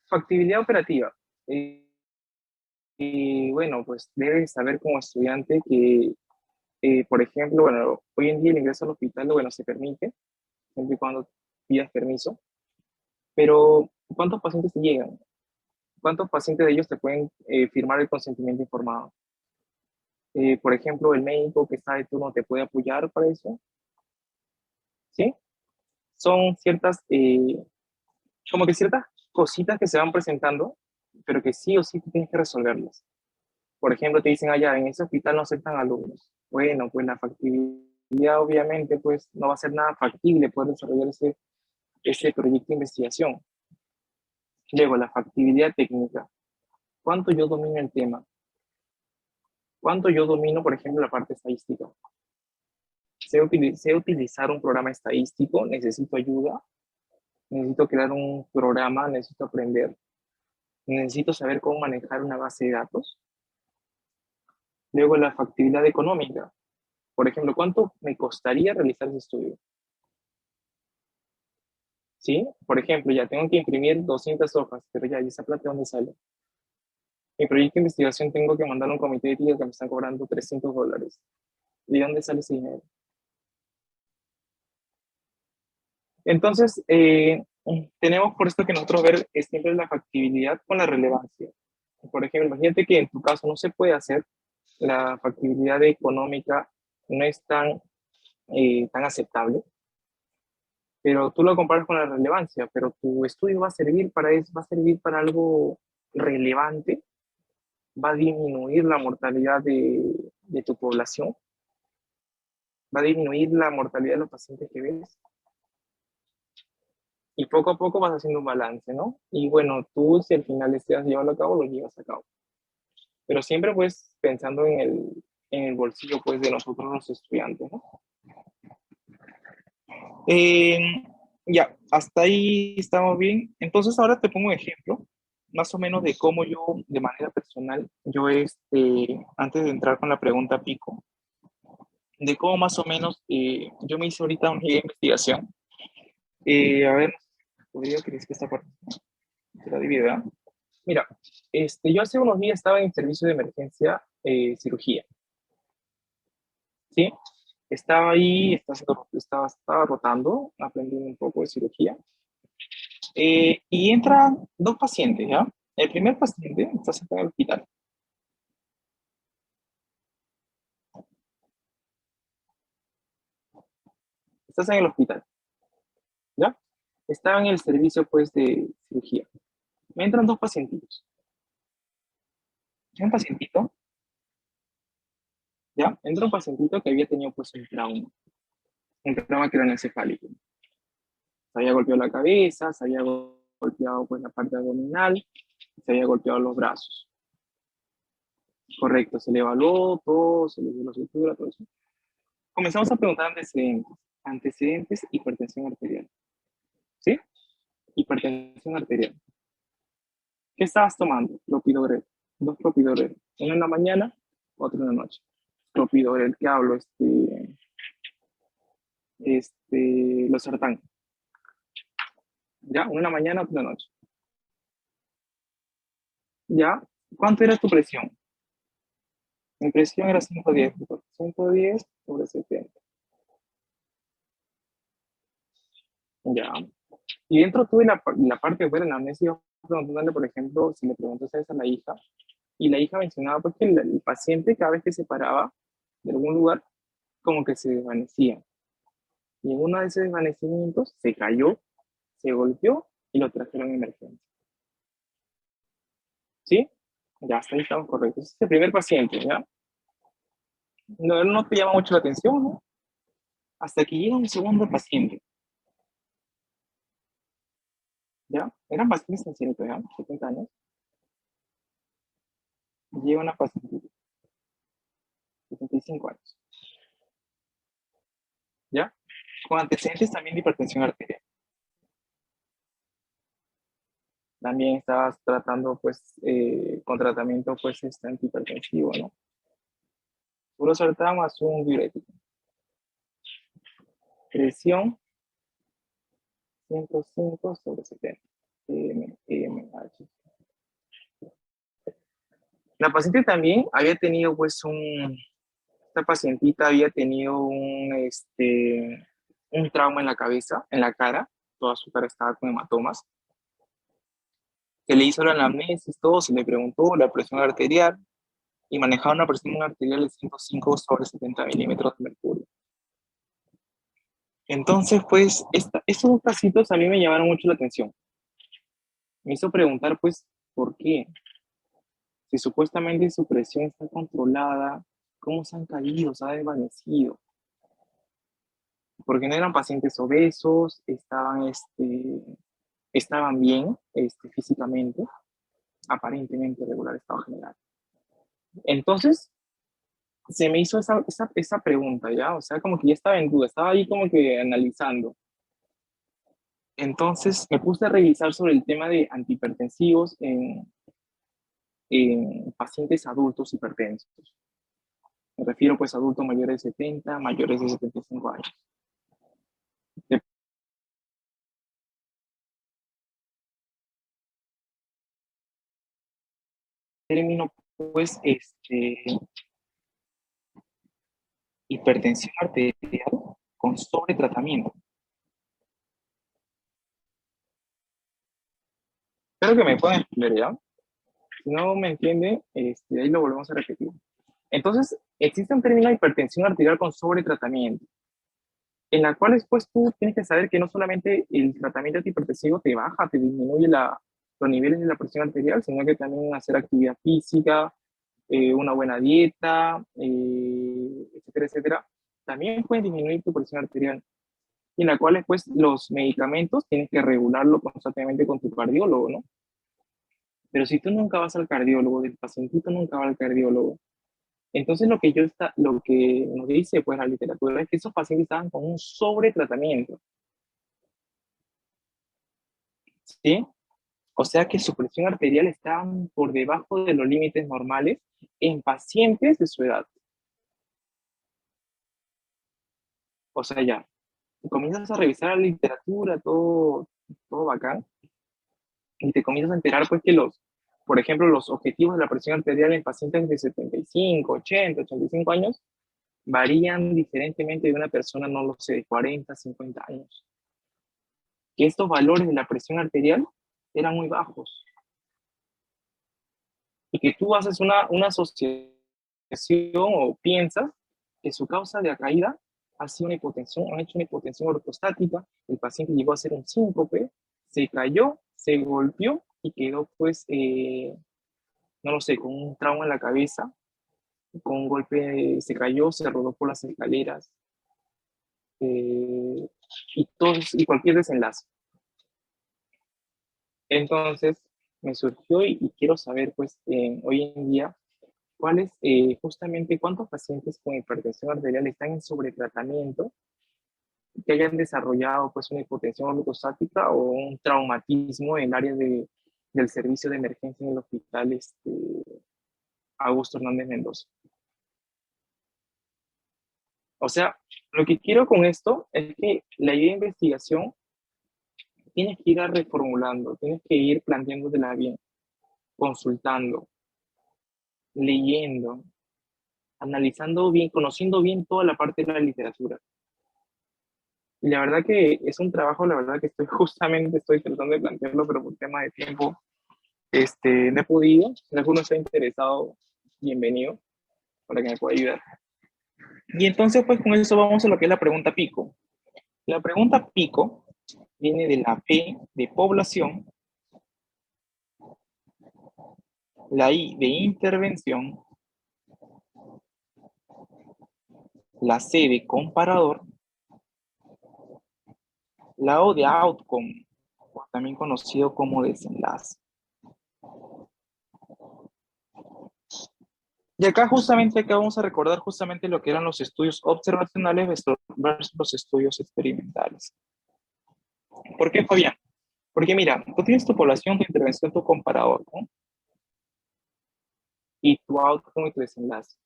Factibilidad operativa. Y bueno, pues debes saber como estudiante que, por ejemplo, bueno, hoy en día el ingreso al hospital, bueno, se permite, siempre y cuando pidas permiso, pero ¿cuántos pacientes te llegan? ¿Cuántos pacientes de ellos te pueden firmar el consentimiento informado? Por ejemplo, el médico que está de turno te puede apoyar para eso, ¿sí? Son ciertas, como que ciertas cositas que se van presentando, pero que sí o sí tú tienes que resolverlas. Por ejemplo, te dicen allá, en ese hospital no aceptan alumnos. Bueno, pues la factibilidad obviamente pues no va a ser nada factible poder desarrollar ese proyecto de investigación. Luego, la factibilidad técnica. ¿Cuánto yo domino el tema? ¿Cuánto yo domino, por ejemplo, la parte estadística? Sé utilizar un programa estadístico, necesito ayuda, necesito crear un programa, necesito aprender, necesito saber cómo manejar una base de datos. Luego, la factibilidad económica. Por ejemplo, ¿cuánto me costaría realizar ese estudio? ¿Sí? Por ejemplo, ya tengo que imprimir 200 hojas, pero ya, ¿y esa plata de dónde sale? Mi proyecto de investigación tengo que mandar a un comité de ética que me están cobrando $300. ¿De dónde sale ese dinero? Entonces, tenemos por esto que nosotros ver es siempre la factibilidad con la relevancia. Por ejemplo, imagínate que en tu caso no se puede hacer, la factibilidad económica no es tan aceptable, pero tú lo comparas con la relevancia, pero tu estudio va a servir para eso, va a servir para algo relevante, va a disminuir la mortalidad de tu población, va a disminuir la mortalidad de los pacientes que ves, y poco a poco vas haciendo un balance, ¿no? Y bueno, tú si al final estés llevando a cabo, lo llevas a cabo. Pero siempre pues pensando en el bolsillo pues de nosotros los estudiantes, ¿no? Eh, ya, hasta ahí estamos bien. Entonces ahora te pongo un ejemplo, más o menos de cómo yo, de manera personal, yo antes de entrar con la pregunta pico, de cómo más o menos yo me hice ahorita una investigación. A ver, podría creer que esta parte se la divida. Mira, yo hace unos días estaba en servicio de emergencia cirugía, ¿sí? Estaba ahí, estaba rotando, aprendiendo un poco de cirugía. Y entran dos pacientes, ¿ya? El primer paciente está sentado en el hospital. Estás en el hospital, ¿ya? Estaba en el servicio, pues, de cirugía. Me entran dos pacientitos. Un pacientito, ¿ya? Entra un pacientito que había tenido, pues, un trauma craneoencefálico. Se había golpeado la cabeza, se había golpeado, pues, la parte abdominal, se había golpeado los brazos. Correcto, se le evaluó todo, se le dio la sutura, todo eso. Comenzamos a preguntar antecedentes. Antecedentes, hipertensión arterial. ¿Sí? Hipertensión arterial. ¿Qué estabas tomando? Clopidogrel. Dos clopidogrel. Uno en la mañana, otro en la noche. Clopidogrel, ¿qué hablo? Losartán. ¿Ya? Uno en la mañana, otro en la noche. ¿Ya? ¿Cuánto era tu presión? Mi presión era 510 110/70. Ya. Y dentro tuve la parte de ver en la amnesia, preguntándole, por ejemplo, si le preguntó a la hija, y la hija mencionaba pues, que el paciente cada vez que se paraba de algún lugar, como que se desvanecía. Y en uno de esos desvanecimientos se cayó, se golpeó y lo trajeron a emergencia. ¿Sí? Ya, hasta ahí estamos correctos. Ese es el primer paciente, ¿ya? No, no te llama mucho la atención, ¿no? Hasta que llega un segundo paciente, ¿ya? Eran pacientes ancianitos, ¿ya? 70 años. Llega una paciente, 75 años, ¿ya? Con antecedentes también de hipertensión arterial. También estabas tratando, pues, con tratamiento, pues, antihipertensivo, ¿no? Puro sartán más un diurético. Presión 105/70. mmH. La paciente también había tenido, pues, esta pacientita había tenido un trauma en la cabeza, en la cara. Toda su cara estaba con hematomas. Se le hizo la anamnesis, todo, se le preguntó la presión arterial y manejaba una presión arterial de 105/70 milímetros de mercurio. Entonces, pues, estos dos casitos a mí me llamaron mucho la atención. Me hizo preguntar, pues, ¿por qué? Si supuestamente su presión está controlada, ¿cómo se han caído, se ha desvanecido? Porque no eran pacientes obesos, estaban bien físicamente, aparentemente regular estado general. Entonces, se me hizo esa pregunta, ¿ya? O sea, como que ya estaba en duda, estaba ahí como que analizando. Entonces, me puse a revisar sobre el tema de antihipertensivos en pacientes adultos hipertensos. Me refiero, pues, a adultos mayores de 70, mayores de 75 años. De término, pues, hipertensión arterial con sobretratamiento. Espero que me puedan entender, ¿ya? Si no me entiende, ahí lo volvemos a repetir. Entonces, existe un término de hipertensión arterial con sobretratamiento, en la cual después tú tienes que saber que no solamente el tratamiento antihipertensivo te baja, te disminuye los niveles de la presión arterial, sino que también hacer actividad física, una buena dieta, etcétera, etcétera, también pueden disminuir tu presión arterial. Y en la cual después los medicamentos tienes que regularlo constantemente con tu cardiólogo, ¿no? Pero si tú nunca vas al cardiólogo, del pacientito nunca va al cardiólogo, entonces lo que nos dice pues la literatura es que esos pacientes estaban con un sobretratamiento, ¿sí? O sea que su presión arterial estaba por debajo de los límites normales en pacientes de su edad. O sea, ya, comienzas a revisar la literatura, todo bacán, y te comienzas a enterar pues que por ejemplo, los objetivos de la presión arterial en pacientes de 75, 80, 85 años varían diferentemente de una persona, no lo sé, de 40, 50 años. Que estos valores de la presión arterial eran muy bajos. Y que tú haces una asociación o piensas que su causa de caída ha sido una hipotensión, han hecho una hipotensión ortostática, el paciente llegó a hacer un síncope, se cayó, se golpeó y quedó pues, no lo sé, con un trauma en la cabeza, con un golpe, se cayó, se rodó por las escaleras, eh, y cualquier desenlace. Entonces, me surgió y quiero saber, pues, hoy en día, justamente cuántos pacientes con hipertensión arterial están en sobretratamiento, que hayan desarrollado, pues, una hipotensión ortostática o un traumatismo en el área del servicio de emergencia en el hospital Augusto Hernández Mendoza. O sea, lo que quiero con esto es que la idea de investigación tienes que ir reformulando, tienes que ir planteándotela bien, consultando, leyendo, analizando bien, conociendo bien toda la parte de la literatura. Y la verdad que es un trabajo, la verdad que estoy tratando de plantearlo, pero por tema de tiempo, no he podido. Si alguno está interesado, bienvenido, para que me pueda ayudar. Y entonces, pues con eso vamos a lo que es la pregunta pico. La pregunta pico viene de la P de población, la I de intervención, la C de comparador, la O de outcome, también conocido como desenlace. Y acá justamente acá vamos a recordar justamente lo que eran los estudios observacionales versus los estudios experimentales. ¿Por qué, Fabián? Porque mira, tú tienes tu población, tu intervención, tu comparador, ¿no? Y tu outcome y tu desenlace.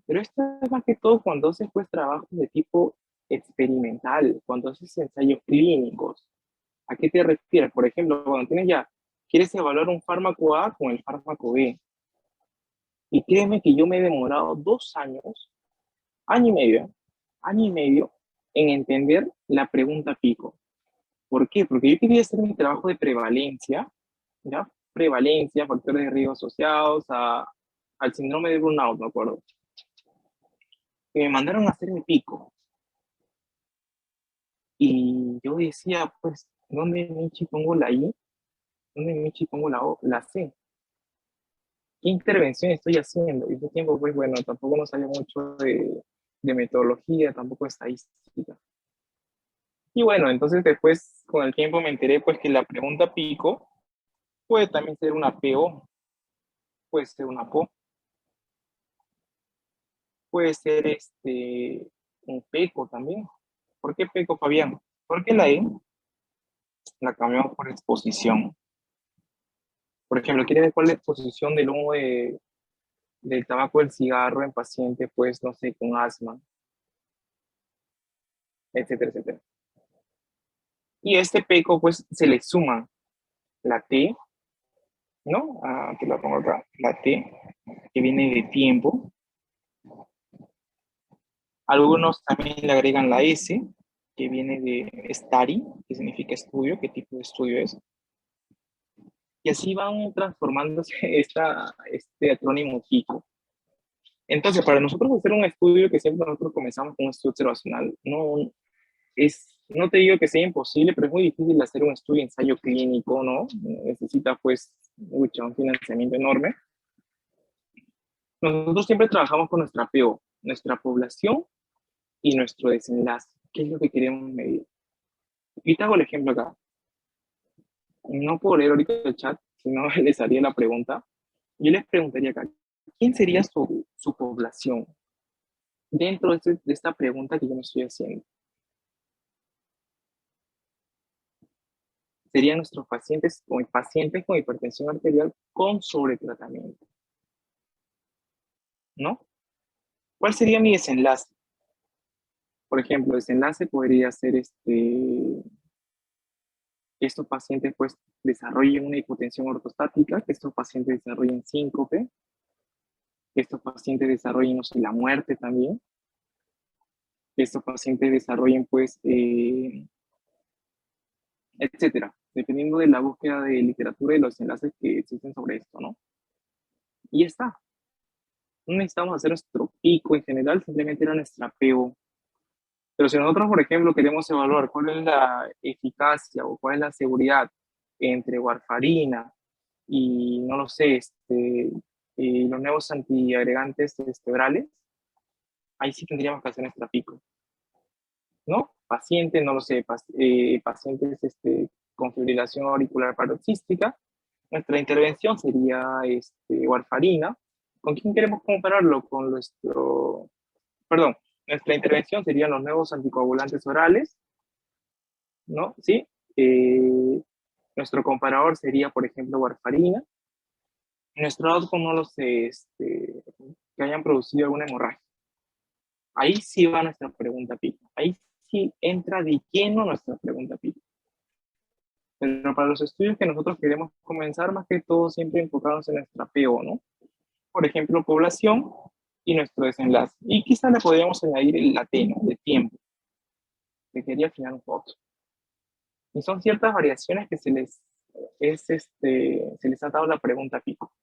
Pero esto es más que todo cuando haces pues trabajos de tipo experimental, cuando haces ensayos clínicos. ¿A qué te refieres? Por ejemplo, cuando quieres evaluar un fármaco A con el fármaco B. Y créeme que yo me he demorado 2 años, año y medio, en entender la pregunta pico. ¿Por qué? Porque yo quería hacer mi trabajo de prevalencia, ¿ya? Prevalencia, factores de riesgo asociados al síndrome de burnout, me acuerdo. Y me mandaron a hacer mi pico. Y yo decía, pues, ¿dónde Michi pongo la I? ¿Dónde Michi pongo la O, la C? ¿Qué intervención estoy haciendo? Y ese tiempo, pues, bueno, tampoco nos sale mucho de metodología, tampoco de estadística. Y bueno, entonces después, con el tiempo me enteré, pues, que la pregunta pico puede también ser una PO, puede ser una PO, puede ser un PECO también. ¿Por qué PECO, Fabián? Porque la E la cambiamos por exposición. Por ejemplo, ¿quieres ver cuál es la exposición del humo del tabaco del cigarro en pacientes, pues, no sé, con asma, etcétera, etcétera? Y este PECO, pues, se le suma la T, ¿no? Te la pongo acá, la T, que viene de tiempo. Algunos también le agregan la S, que viene de study, que significa estudio, qué tipo de estudio es. Y así van transformándose este acrónimo PICO. Entonces, para nosotros hacer un estudio, que siempre nosotros comenzamos con un estudio observacional, no te digo que sea imposible, pero es muy difícil hacer un estudio ensayo clínico, ¿no? Necesita, pues, un financiamiento enorme. Nosotros siempre trabajamos con nuestra PO, nuestra población y nuestro desenlace. ¿Qué es lo que queremos medir? Y te hago el ejemplo acá. No puedo leer ahorita el chat, si no les haría la pregunta. Yo les preguntaría acá, ¿quién sería su población dentro de esta pregunta que yo me estoy haciendo? Serían nuestros pacientes con hipertensión arterial con sobretratamiento, ¿no? ¿Cuál sería mi desenlace? Por ejemplo, el desenlace podría ser que estos pacientes pues desarrollen una hipotensión ortostática, que estos pacientes desarrollen síncope, que estos pacientes desarrollen, no sé, la muerte también, que estos pacientes desarrollen pues, etcétera, dependiendo de la búsqueda de literatura y los enlaces que existen sobre esto, ¿no? Y ya está. No necesitamos hacer nuestro pico en general, simplemente era nuestra PO. Pero si nosotros, por ejemplo, queremos evaluar cuál es la eficacia o cuál es la seguridad entre warfarina y, no lo sé, los nuevos antiagregantes orales, ahí sí tendríamos que hacer nuestra pico, ¿no? Pacientes, no lo sé, pacientes con fibrilación auricular paroxística, nuestra intervención sería warfarina. ¿Con quién queremos compararlo? Con nuestro, perdón, nuestra intervención serían los nuevos anticoagulantes orales, ¿no? ¿Sí? Eh, Nuestro comparador sería, por ejemplo, warfarina. Nuestro outcome, no lo sé, que hayan producido alguna hemorragia. Ahí sí va nuestra pregunta pico. Ahí sí entra de lleno nuestra pregunta pico. Pero para los estudios que nosotros queremos comenzar, más que todo, siempre enfocados en nuestra PO, ¿no? Por ejemplo, población y nuestro desenlace. Y quizá le podríamos añadir la T, ¿no? De tiempo, que quería afinar un poco. Y son ciertas variaciones que se les ha dado la pregunta pico.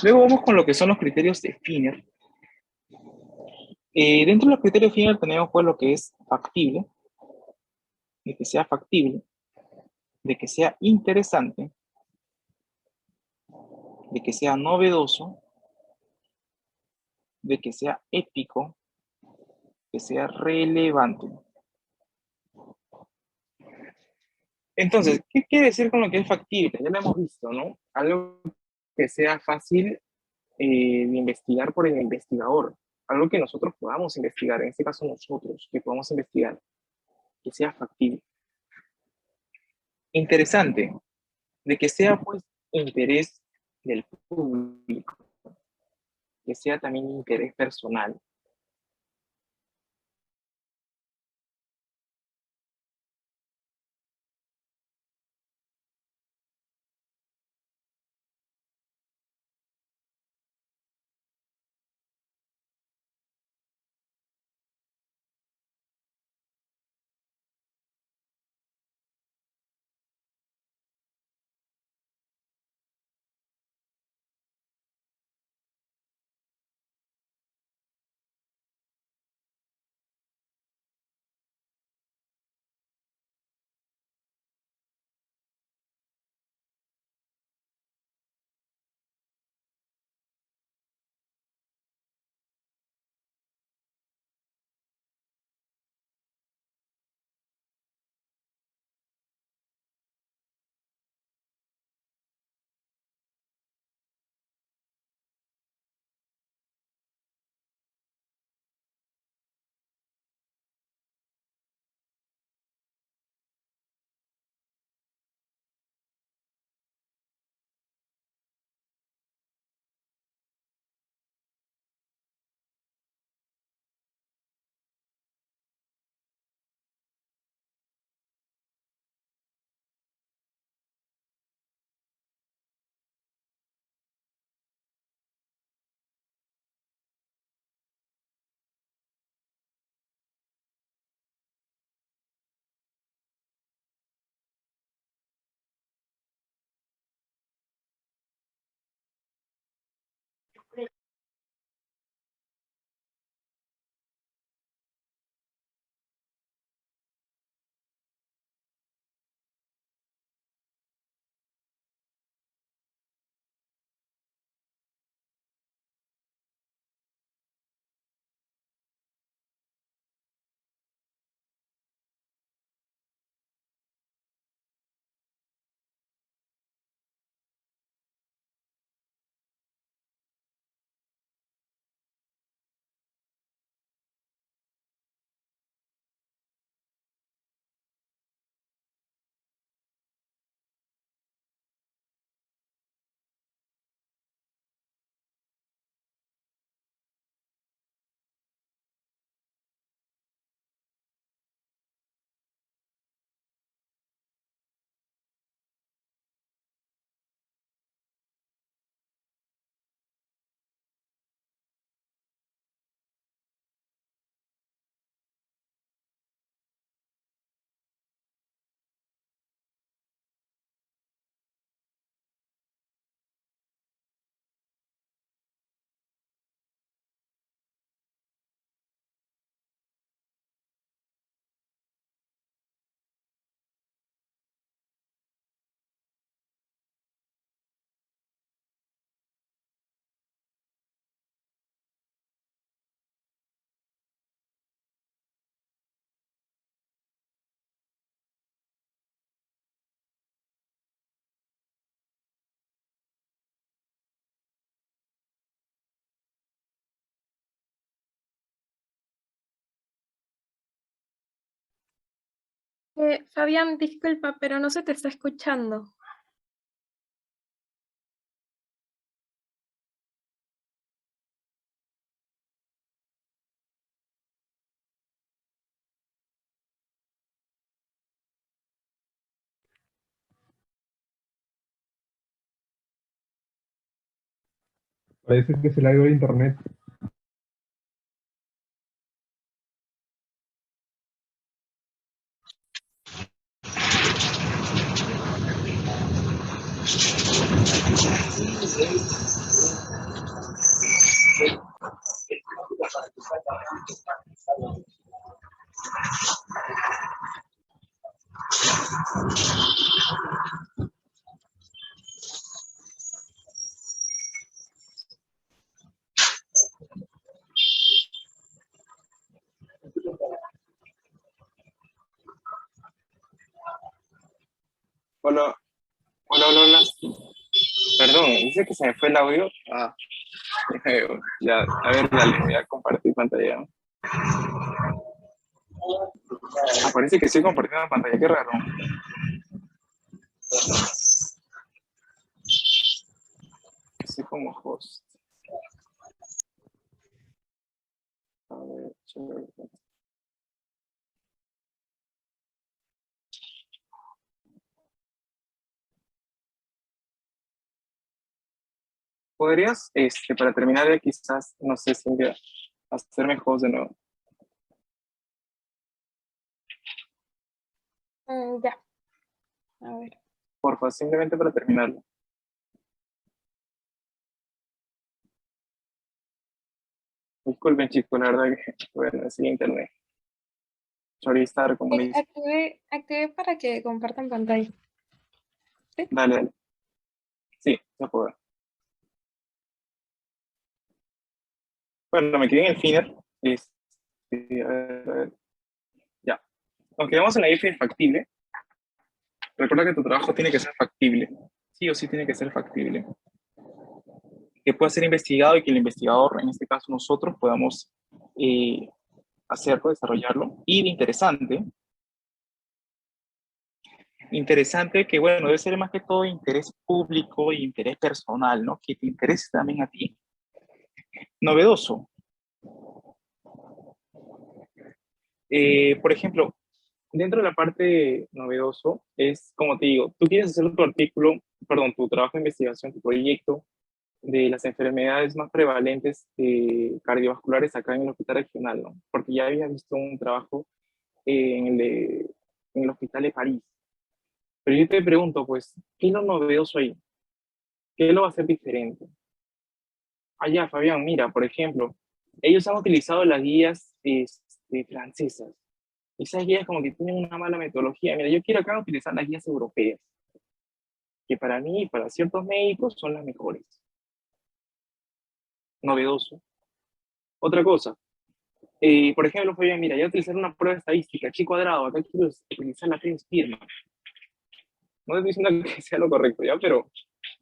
Luego vamos con lo que son los criterios de Finer. Dentro de los criterios de Finer tenemos pues lo que es factible, de que sea factible, de que sea interesante, de que sea novedoso, de que sea ético, que sea relevante. Entonces, ¿qué quiere decir con lo que es factible? Ya lo hemos visto, ¿no? Algo que sea fácil de investigar por el investigador, algo que nosotros podamos investigar, en este caso nosotros, que podamos investigar, que sea factible. Interesante, de que sea pues interés del público, que sea también interés personal. Fabián, disculpa, pero no se te está escuchando. Parece que se le ha ido el internet. Hola, hola, hola, hola. Perdón, dice que se me fue el audio. Ya, a ver, dale, voy a compartir pantalla. Parece que estoy compartiendo pantalla, qué raro. Estoy como host. A ver, chévere. ¿Podrías, para terminar ya quizás, no sé, Cintia, hacerme host de nuevo? Ya, a ver. Porfa, simplemente para terminarlo. Disculpen, chicos, la verdad que, bueno, es el internet. Chorizar, como le dice. Activé para que compartan pantalla. ¿Sí? Dale, dale. Sí, se puede. Bueno, me quedé en el final. A ver, ya. Aunque vamos en la if factible, recuerda que tu trabajo tiene que ser factible. Sí o sí tiene que ser factible. Que pueda ser investigado y que el investigador, en este caso nosotros, podamos hacerlo, desarrollarlo. Y de interesante que, bueno, debe ser más que todo interés público e interés personal, ¿no? Que te interese también a ti. Novedoso. Por ejemplo, dentro de la parte novedoso es, como te digo, tú quieres hacer tu artículo, perdón, tu trabajo de investigación, tu proyecto de las enfermedades más prevalentes cardiovasculares acá en el hospital regional, ¿no? Porque ya había visto un trabajo en el hospital de París. Pero yo te pregunto, pues, ¿qué es lo novedoso ahí? ¿Qué lo va a hacer diferente? Allá, Fabián, mira, por ejemplo, ellos han utilizado las guías francesas. Esas guías como que tienen una mala metodología. Mira, yo quiero acá utilizar las guías europeas, que para mí y para ciertos médicos son las mejores. Novedoso. Otra cosa, por ejemplo, Fabián, mira, ya utilizar una prueba estadística, chi cuadrado, acá quiero utilizar la French Spearman. No estoy diciendo que sea lo correcto, ¿ya? Pero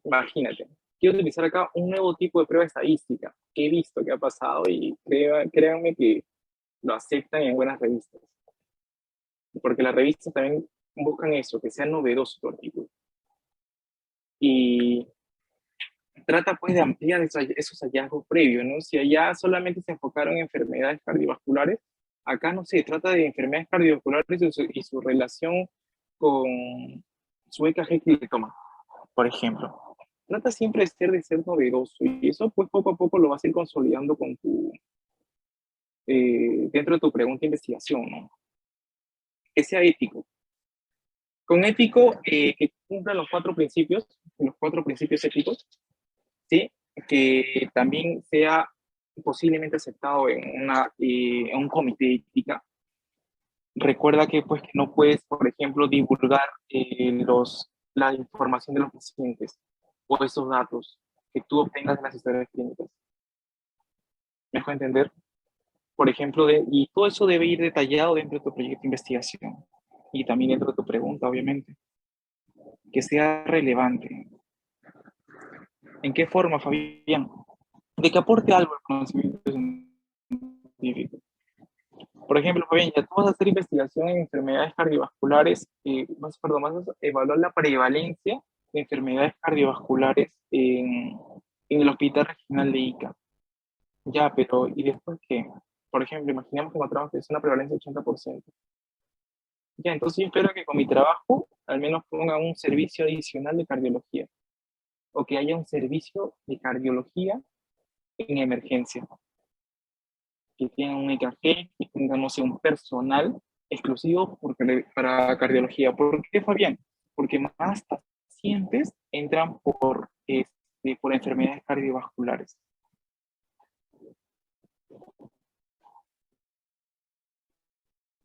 imagínate, quiero utilizar acá un nuevo tipo de prueba estadística que he visto que ha pasado y créanme que lo aceptan en buenas revistas. Porque las revistas también buscan eso, que sea novedoso tu artículo. Y trata pues de ampliar esos hallazgos previos, ¿no? Si allá solamente se enfocaron en enfermedades cardiovasculares, acá no se trata de enfermedades cardiovasculares y su relación con su EKG que le toma, por ejemplo. Trata siempre de ser novedoso y eso pues poco a poco lo vas a ir consolidando con dentro de tu pregunta de investigación, ¿no? Que sea ético. Con ético, que cumplan los cuatro principios éticos, ¿sí? Que también sea posiblemente aceptado en un comité de ética. Recuerda que, pues, que no puedes, por ejemplo, divulgar la información de los pacientes o esos datos que tú obtengas de las historias clínicas. ¿Me dejo entender? Por ejemplo, y todo eso debe ir detallado dentro de tu proyecto de investigación y también dentro de tu pregunta, obviamente, que sea relevante. ¿En qué forma, Fabián? De que aporte algo al conocimiento científico. Por ejemplo, Fabián, ya tú vas a hacer investigación en enfermedades cardiovasculares, vas a evaluar la prevalencia de enfermedades cardiovasculares en el Hospital Regional de Ica. Ya, pero ¿y después qué? Por ejemplo, imaginemos que encontramos que es una prevalencia del 80%. Ya, entonces yo espero que con mi trabajo al menos ponga un servicio adicional de cardiología o que haya un servicio de cardiología en emergencia, que tenga un EKG, que tenga, no sé, un personal exclusivo para cardiología. ¿Por qué, Fabián? Porque más pacientes entran por por enfermedades cardiovasculares.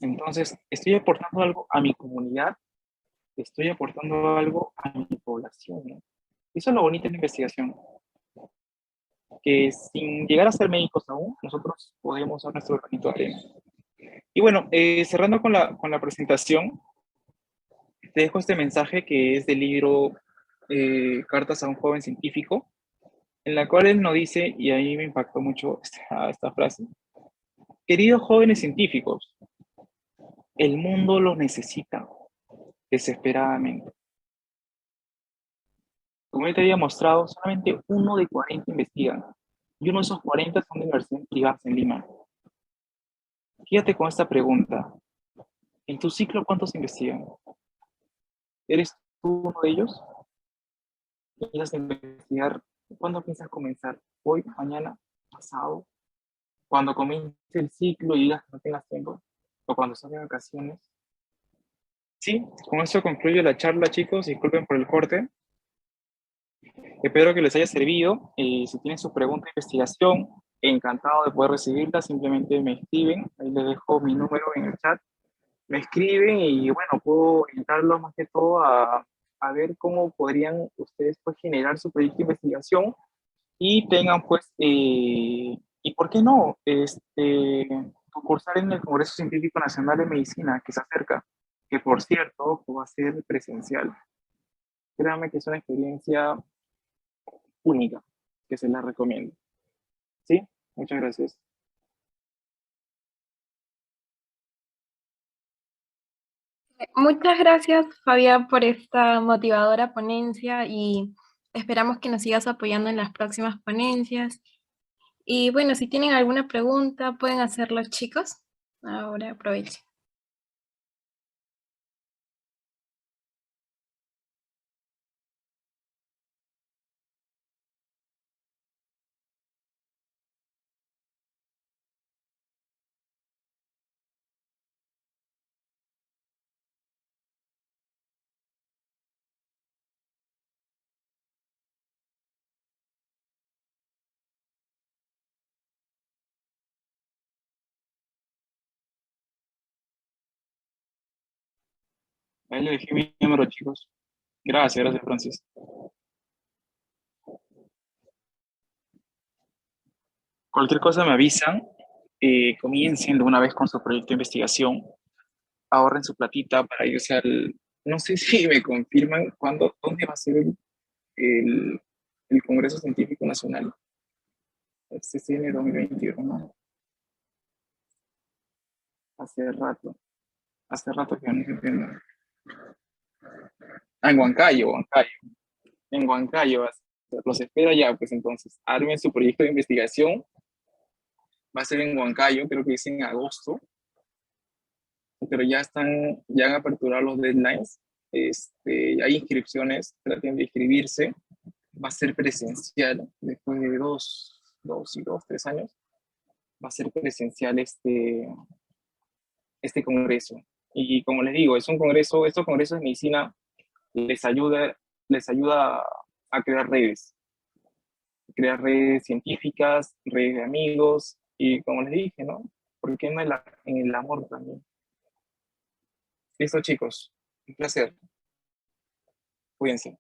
Entonces, estoy aportando algo a mi comunidad, estoy aportando algo a mi población, ¿no? Eso es lo bonito de la investigación, que sin llegar a ser médicos aún, nosotros podemos dar nuestro granito de arena. Y bueno, cerrando con la presentación, te dejo este mensaje que es del libro Cartas a un joven científico, en la cual él nos dice, y a mí me impactó mucho esta frase: queridos jóvenes científicos, el mundo los necesita desesperadamente. Como yo te había mostrado, solamente uno de 40 investigan, y uno de esos 40 son de universidades privadas en Lima. Fíjate con esta pregunta: ¿en tu ciclo cuántos investigan? ¿Eres tú uno de ellos? ¿Piensas investigar? ¿Cuándo piensas comenzar? ¿Hoy, mañana, pasado? ¿Cuando comience el ciclo y digas que no tengas tiempo? ¿O cuando estás de vacaciones? Sí, con eso concluyo la charla, chicos. Disculpen por el corte. Espero que les haya servido. Si tienen su pregunta de investigación, encantado de poder recibirla. Simplemente me escriben. Ahí les dejo mi número en el chat. Me escriben y bueno, puedo orientarlos más que todo a ver cómo podrían ustedes pues generar su proyecto de investigación y tengan pues, y por qué no, concursar en el Congreso Científico Nacional de Medicina que se acerca, que por cierto va a ser presencial. Créanme que es una experiencia única, que se la recomiendo. ¿Sí? Muchas gracias. Muchas gracias, Fabián, por esta motivadora ponencia y esperamos que nos sigas apoyando en las próximas ponencias. Y bueno, si tienen alguna pregunta, pueden hacerlo, chicos. Ahora aprovechen. Ahí les dejé mi número, chicos. Gracias, gracias, Francis. Cualquier cosa me avisan. Comiencen de una vez con su proyecto de investigación. Ahorren su platita para irse al... No sé si me confirman dónde va a ser el, el Congreso Científico Nacional. Este CN 2021, ¿no? Hace rato. Hace rato que no entiendo. Ah, en Huancayo, Huancayo. En Huancayo va a ser. Los espero ya, pues entonces. Armen su proyecto de investigación. Va a ser en Huancayo, creo que es en agosto. Pero ya han aperturado los deadlines. Hay inscripciones, traten de inscribirse. Va a ser presencial después de tres años. Va a ser presencial este congreso. Y como les digo, es un congreso, estos congresos de medicina les ayuda, les ayuda a crear redes científicas, redes de amigos, y como les dije, ¿no? ¿Por qué no en el amor también? Listo, chicos. Un placer. Cuídense.